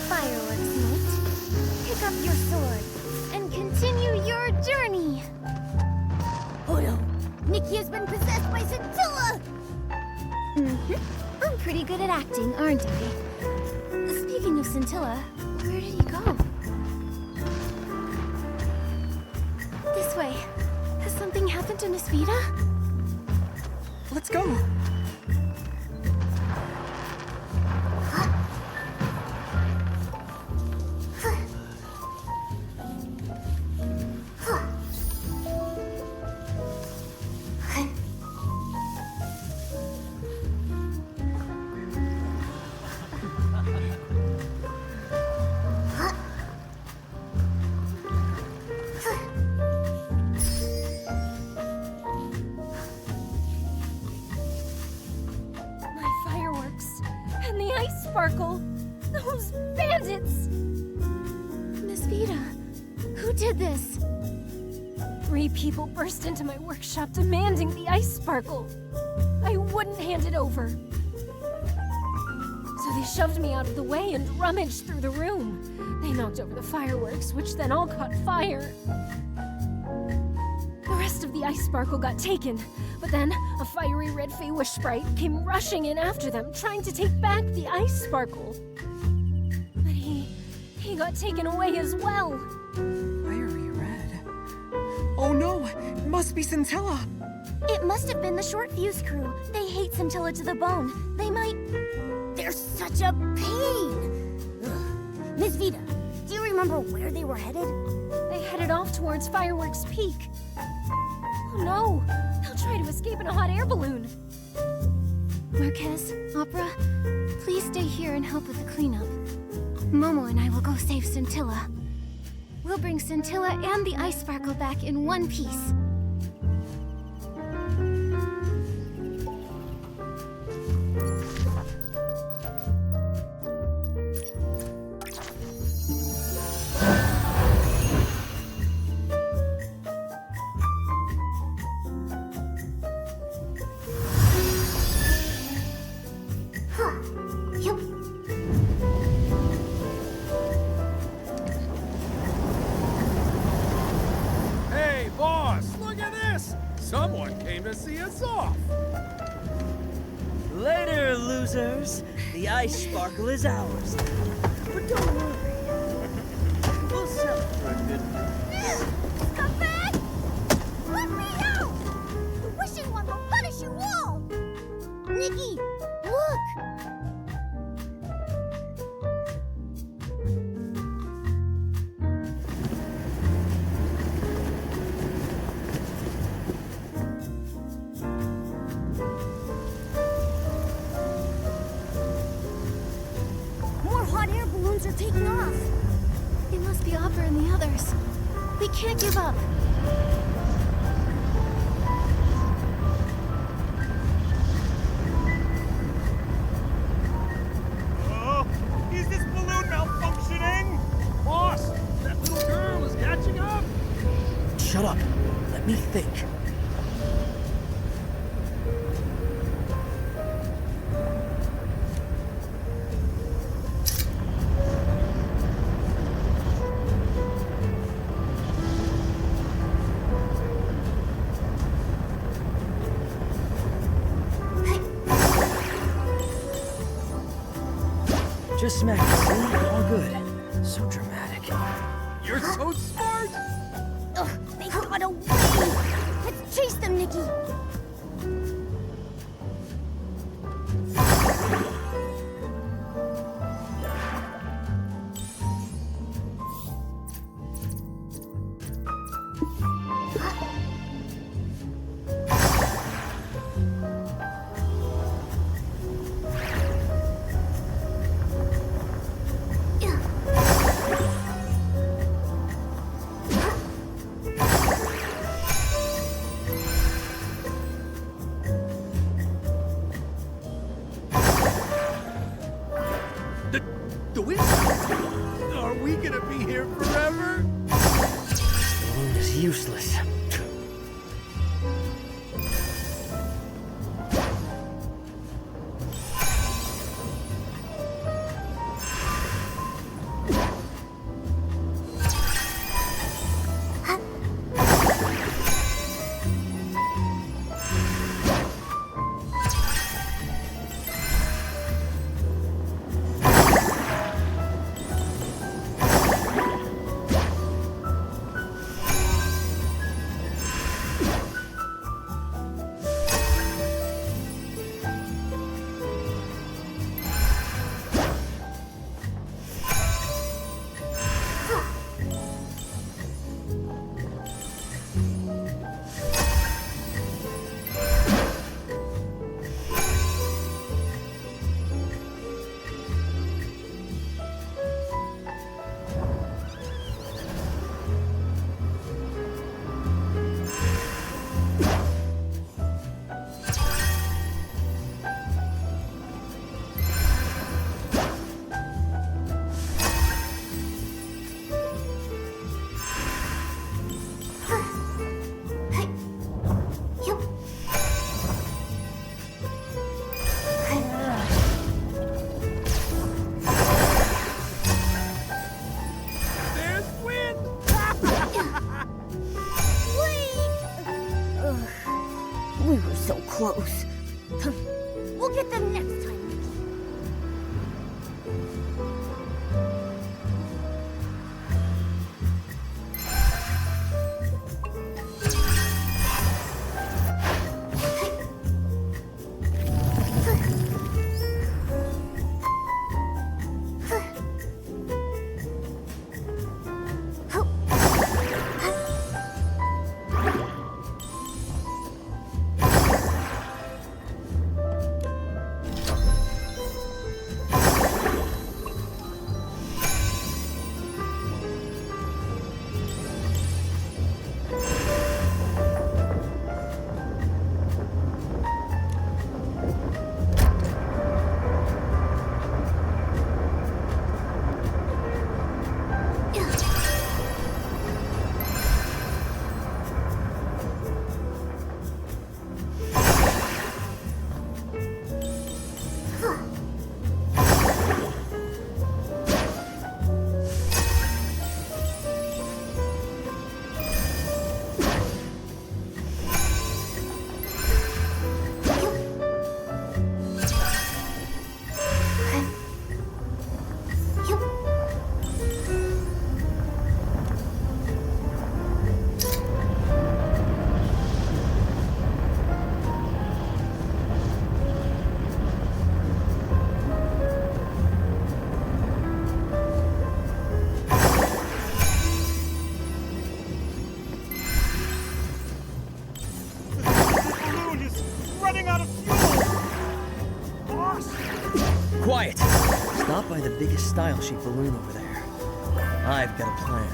Fireworks Night, pick up your sword and continue your journey. Oh no! Nikki has been possessed by Scintilla! I'm pretty good at acting, aren't I? Speaking of Scintilla, where did he go? This way. Has something happened to Miss Vita? let's go. Sparkle! Those bandits! Miss Vita, who did this? 3 people burst into my workshop demanding the ice sparkle. I wouldn't hand it over. So they shoved me out of the way and rummaged through the room. They knocked over the fireworks, which then all caught fire. The rest of the ice sparkle got taken, but then a fiery red Feywish sprite came rushing in after them, trying to take back the ice sparkle. But he got taken away as well. Fiery red? Oh no! It must be Scintilla! It must have been the Short Fuse crew. They hate Scintilla to the bone. They might... They're such a pain! Ugh. Miss Vita, do you remember where they were headed? They headed off towards Fireworks Peak. Oh no! They'll try to escape in a hot air balloon. Marquez, Opera, please stay here and help with the cleanup. Momo and I will go save Scintilla. we'll bring Scintilla and the Ice Sparkle back in one piece. Hey, boss, look at this! Someone came to see us off. Later, losers. The ice sparkle is ours. But don't worry. We'll sell it for a good price. Come back! Let me out! The wishing one will punish you all! Nikki, look! More hot air balloons are taking off. It must be Opera and the others. We can't give up. Oh, is this balloon malfunctioning? Boss, that little girl is catching up. Shut up. Let me think. Just smack it, see? All good. So dramatic. You're so smart. Ugh, they got away! Let's chase them, Nikki! The wind? Are we gonna be here forever? Balloon is useless. We were so close. We'll get them next time, Nikki. Stop by the biggest style-shaped balloon over there. I've got a plan.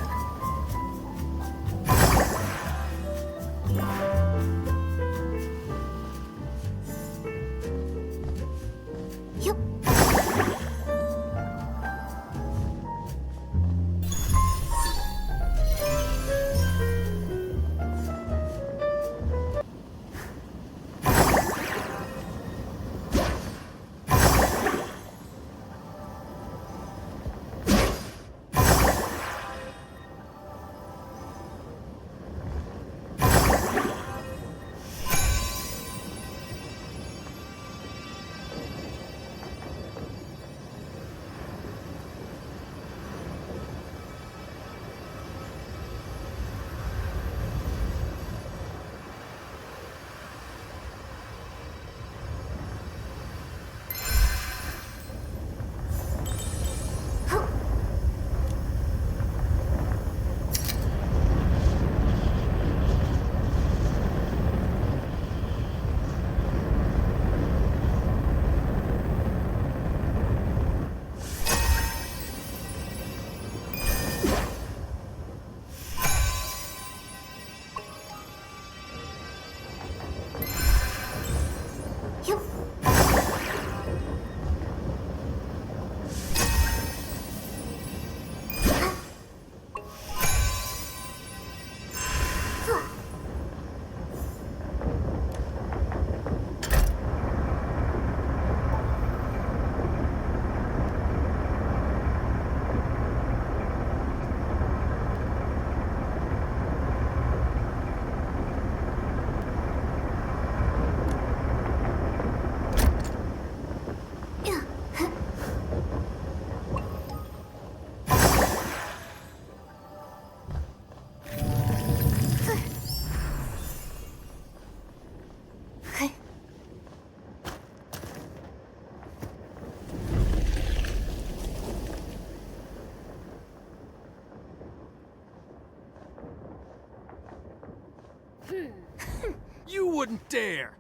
You wouldn't dare!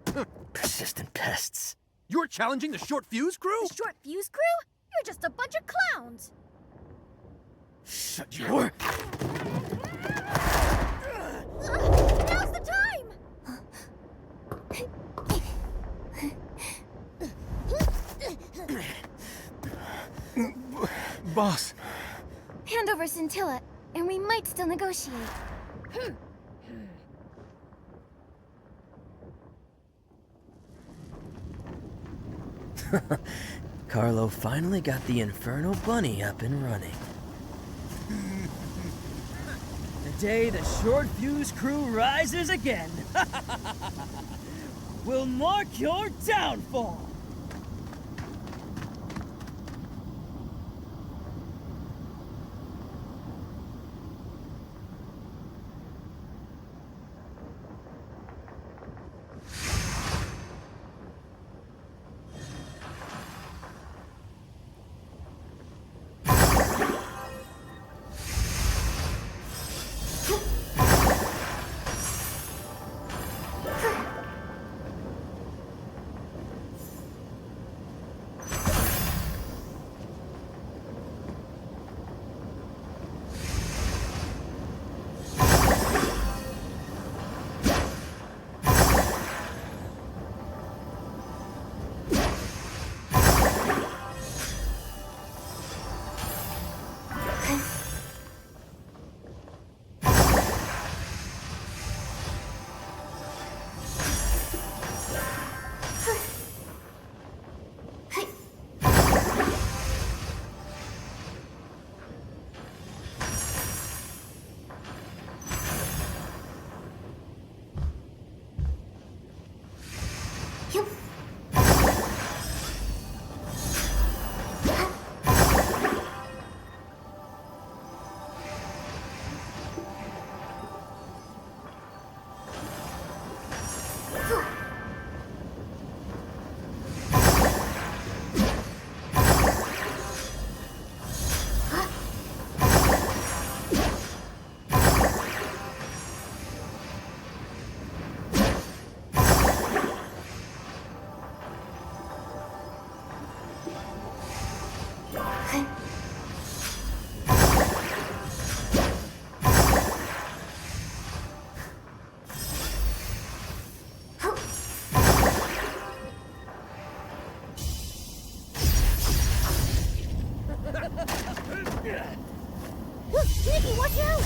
Persistent pests. You're challenging the short fuse crew? The short fuse crew? You're just a bunch of clowns. Shut your... Now's the time! Boss. Hand over Scintilla, and we might still negotiate. Carlo finally got the Inferno Bunny up and running. The day the short fuse crew rises again will mark your downfall. Nikki, watch out!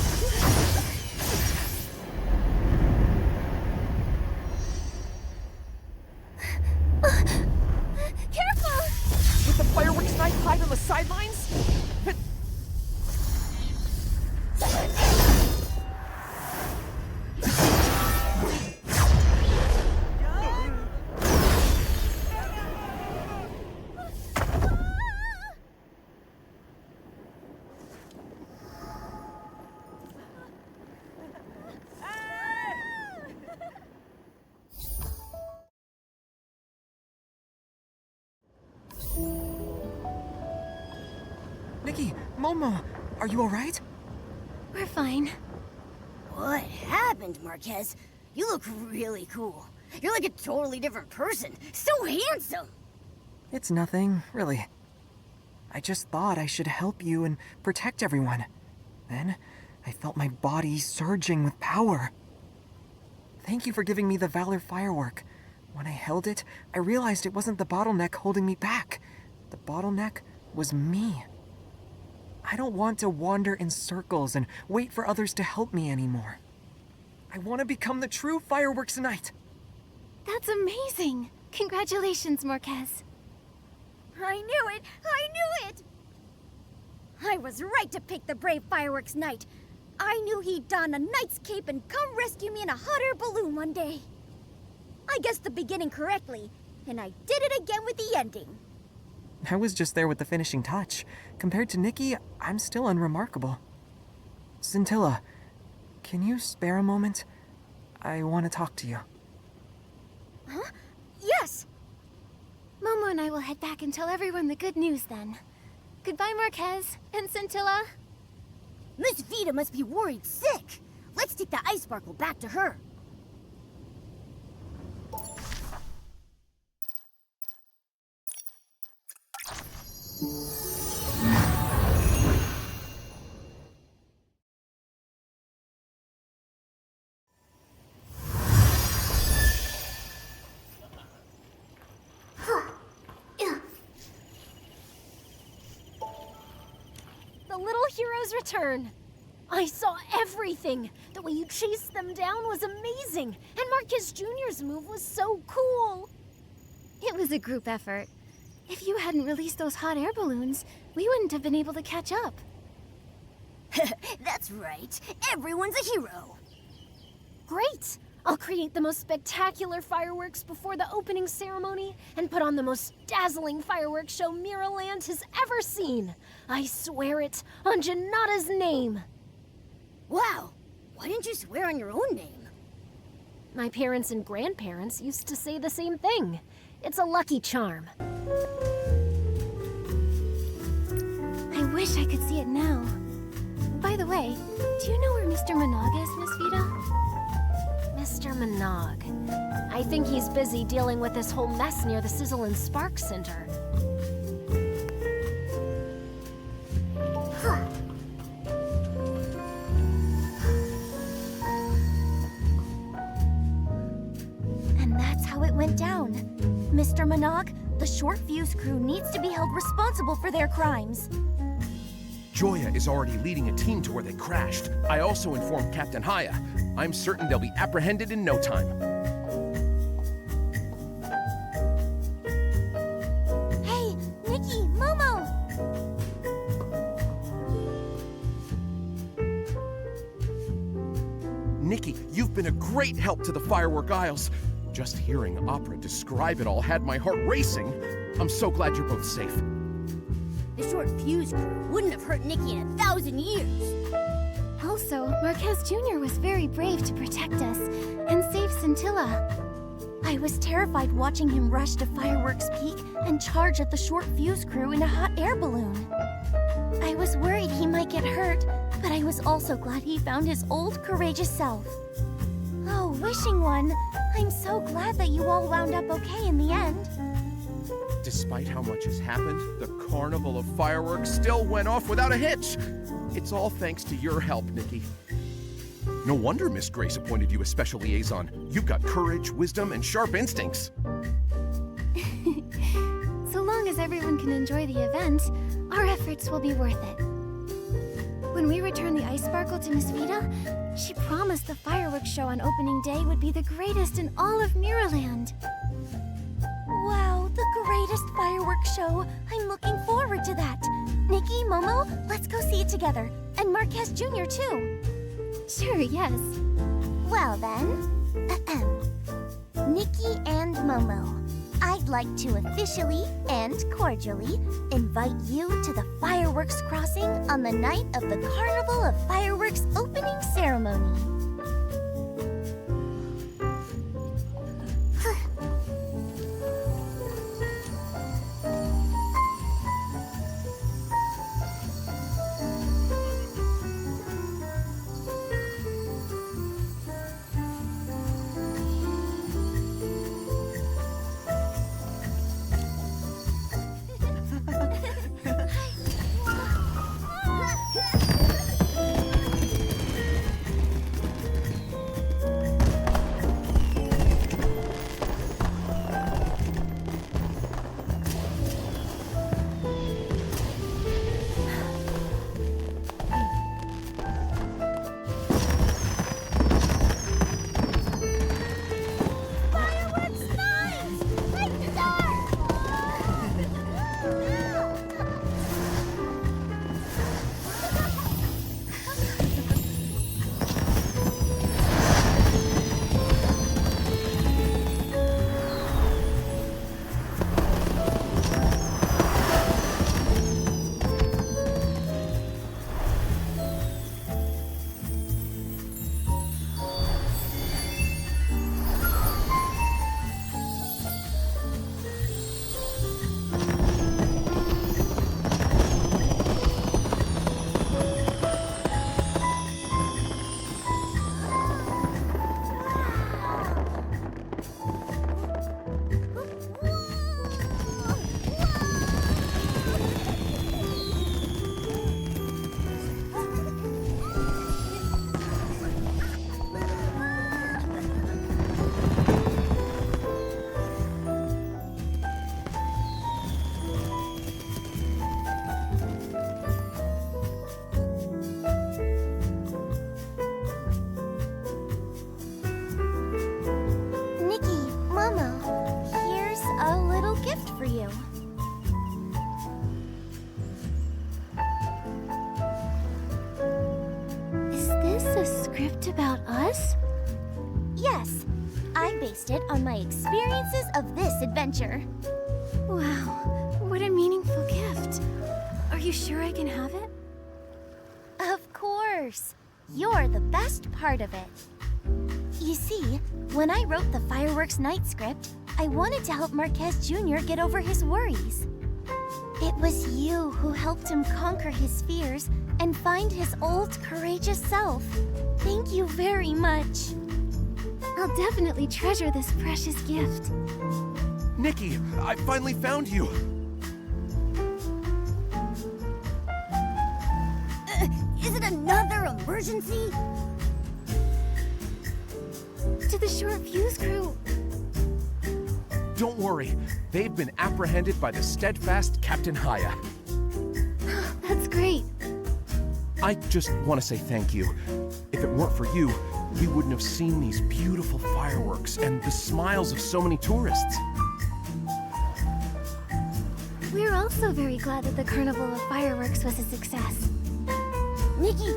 Careful! With the fireworks night hide on the sidelines? Nikki, Momo, are you alright? We're fine. What happened, Marquez? You look really cool. You're like a totally different person. So handsome! It's nothing, really. I just thought I should help you and protect everyone. Then, I felt my body surging with power. Thank you for giving me the Valor Firework. When I held it, I realized it wasn't the bottleneck holding me back. The bottleneck was me. I don't want to wander in circles and wait for others to help me anymore. I want to become the true Fireworks Knight. That's amazing! Congratulations, Marquez. I knew it! I knew it! I was right to pick the brave Fireworks Knight. I knew he'd don a knight's cape and come rescue me in a hot air balloon one day. I guessed the beginning correctly, and I did it again with the ending. I was just there with the finishing touch. Compared to Nikki, I'm still unremarkable. Scintilla, can you spare a moment? I want to talk to you. Huh? Yes! Momo and I will head back and tell everyone the good news then. Goodbye, Marquez and Scintilla. Miss Vita must be worried sick. Let's take the ice sparkle back to her. The little heroes return. I saw everything. The way you chased them down was amazing. And Marcus Jr.'s move was so cool. It was a group effort. If you hadn't released those hot air balloons, we wouldn't have been able to catch up. That's right. Everyone's a hero. Great! I'll create the most spectacular fireworks before the opening ceremony and put on the most dazzling fireworks show Mirrorland has ever seen. I swear it on Janata's name. Wow! Why didn't you swear on your own name? My parents and grandparents used to say the same thing. It's a lucky charm. I wish I could see it now. By the way, do you know where Mr. Minogue is, Miss Vita? Mr. Minogue. I think he's busy dealing with this whole mess near the Sizzle and Spark Center. And that's how it went down. Mr. Minogue, the short fuse crew needs to be held responsible for their crimes. Joya is already leading a team to where they crashed. I also informed Captain Haya. I'm certain they'll be apprehended in no time. Hey, Nikki, Momo! Nikki, you've been a great help to the Firework Isles. Just hearing Opera describe it all had my heart racing. I'm so glad you're both safe. The short fuse crew wouldn't have hurt Nikki in 1,000 years. Also, Marquez Jr. was very brave to protect us and save Scintilla. I was terrified watching him rush to Fireworks Peak and charge at the short fuse crew in a hot air balloon. I was worried he might get hurt, but I was also glad he found his old, courageous self. Oh, Wishing One, I'm so glad that you all wound up okay in the end. Despite how much has happened, the Carnival of Fireworks still went off without a hitch. It's all thanks to your help, Nikki. No wonder Miss Grace appointed you as special liaison. You've got courage, wisdom, and sharp instincts. So long as everyone can enjoy the event, our efforts will be worth it. When we return the ice sparkle to Miss Vita, she promised the fireworks show on opening day would be the greatest in all of Mirrorland. Wow, the greatest fireworks show. I'm looking forward to that. Nikki, Momo, let's go see it together. And Marquez Jr. too. Sure, yes. Well then, Nikki and Momo, I'd like to officially and cordially invite you to the fireworks crossing on the night of the Carnival of Fireworks opening ceremony. For you. Is this a script about us? Yes, I based it on my experiences of this adventure. Wow, what a meaningful gift. Are you sure I can have it? Of course. You're the best part of it. You see, when I wrote the Fireworks Night script, I wanted to help Marquez Jr. get over his worries. It was you who helped him conquer his fears and find his old, courageous self. Thank you very much. I'll definitely treasure this precious gift. Nikki, I finally found you. Is it another emergency? To the short fuse crew. Don't worry, they've been apprehended by the steadfast Captain Haya. That's great. I just want to say thank you. If it weren't for you, we wouldn't have seen these beautiful fireworks and the smiles of so many tourists. We're also very glad that the Carnival of Fireworks was a success. Nikki,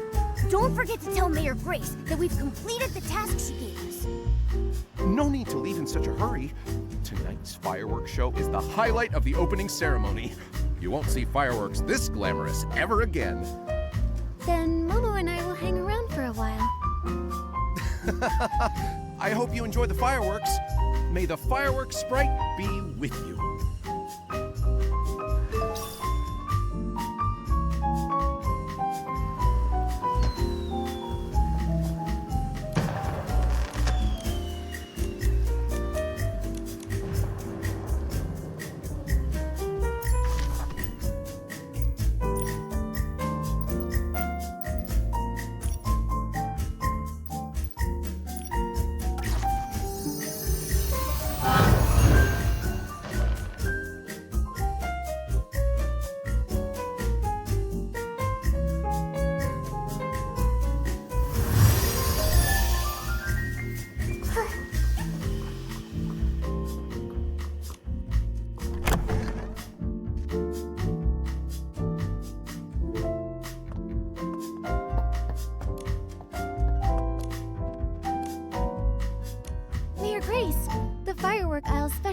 don't forget to tell Mayor Grace that we've completed the task she gave us. No need to leave in such a hurry. Tonight's fireworks show is the highlight of the opening ceremony. You won't see fireworks this glamorous ever again. Then Momo and I will hang around for a while. I hope you enjoy the fireworks. May the fireworks sprite be with you.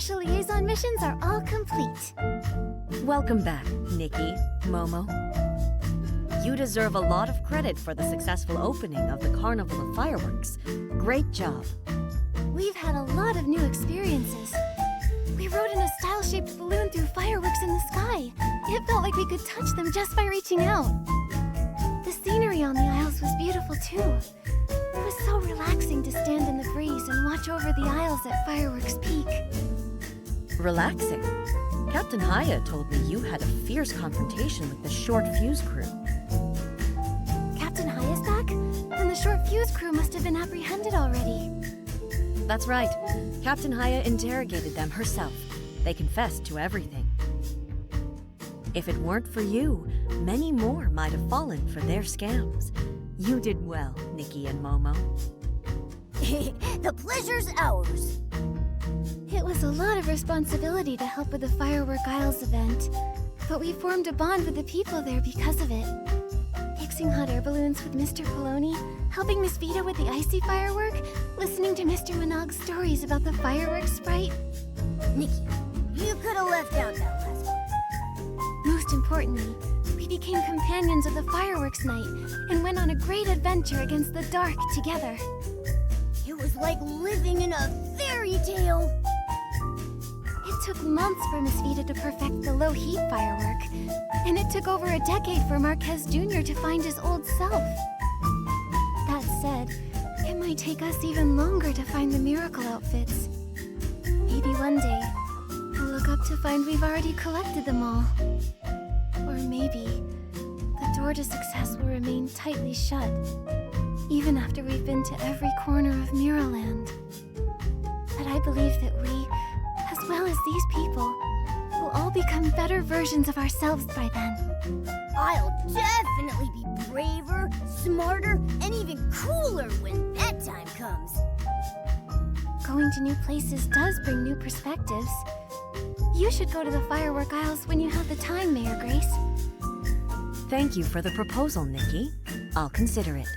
special liaison missions are all complete. Welcome back, Nikki, Momo. You deserve a lot of credit for the successful opening of the Carnival of Fireworks. Great job. We've had a lot of new experiences. We rode in a style-shaped balloon through fireworks in the sky. It felt like we could touch them just by reaching out. The scenery on the aisles was beautiful too. It was so relaxing to stand in the breeze and watch over the aisles at Fireworks Peak. Relaxing. Captain Haya told me you had a fierce confrontation with the Short Fuse crew. Captain Haya's back? Then the Short Fuse crew must have been apprehended already. That's right. Captain Haya interrogated them herself. They confessed to everything. If it weren't for you, many more might have fallen for their scams. You did well, Nikki and Momo. The pleasure's ours. It was a lot of responsibility to help with the Firework Isles event, but we formed a bond with the people there because of it. Fixing hot air balloons with Mr. Poloni, helping Miss Vita with the icy firework, listening to Mr. Minog's stories about the fireworks sprite. Nikki, you could have left out that last part. Most importantly, we became companions of the fireworks night and went on a great adventure against the dark together. It was like living in a fairy tale. It took months for Miss Vita to perfect the low-heat firework, and it took over a decade for Marquez Jr. to find his old self. That said, it might take us even longer to find the miracle outfits. Maybe one day, we'll look up to find we've already collected them all. Or maybe, the door to success will remain tightly shut, even after we've been to every corner of Mirrorland. But I believe that we, as well as these people, will all become better versions of ourselves by then. I'll definitely be braver, smarter, and even cooler when that time comes. Going to new places does bring new perspectives. You should go to the Firework Isles when you have the time, Mayor Grace. Thank you for the proposal, Nikki. I'll consider it.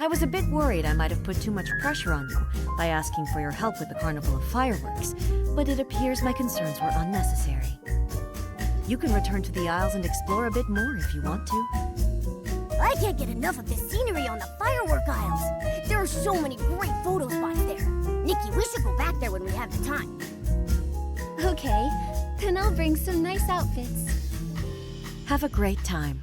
I was a bit worried I might have put too much pressure on you by asking for your help with the Carnival of Fireworks, but it appears my concerns were unnecessary. You can return to the Isles and explore a bit more if you want to. I can't get enough of the scenery on the Firework Isles. There are so many great photo spots there. Nikki, we should go back there when we have the time. Okay, then I'll bring some nice outfits. Have a great time.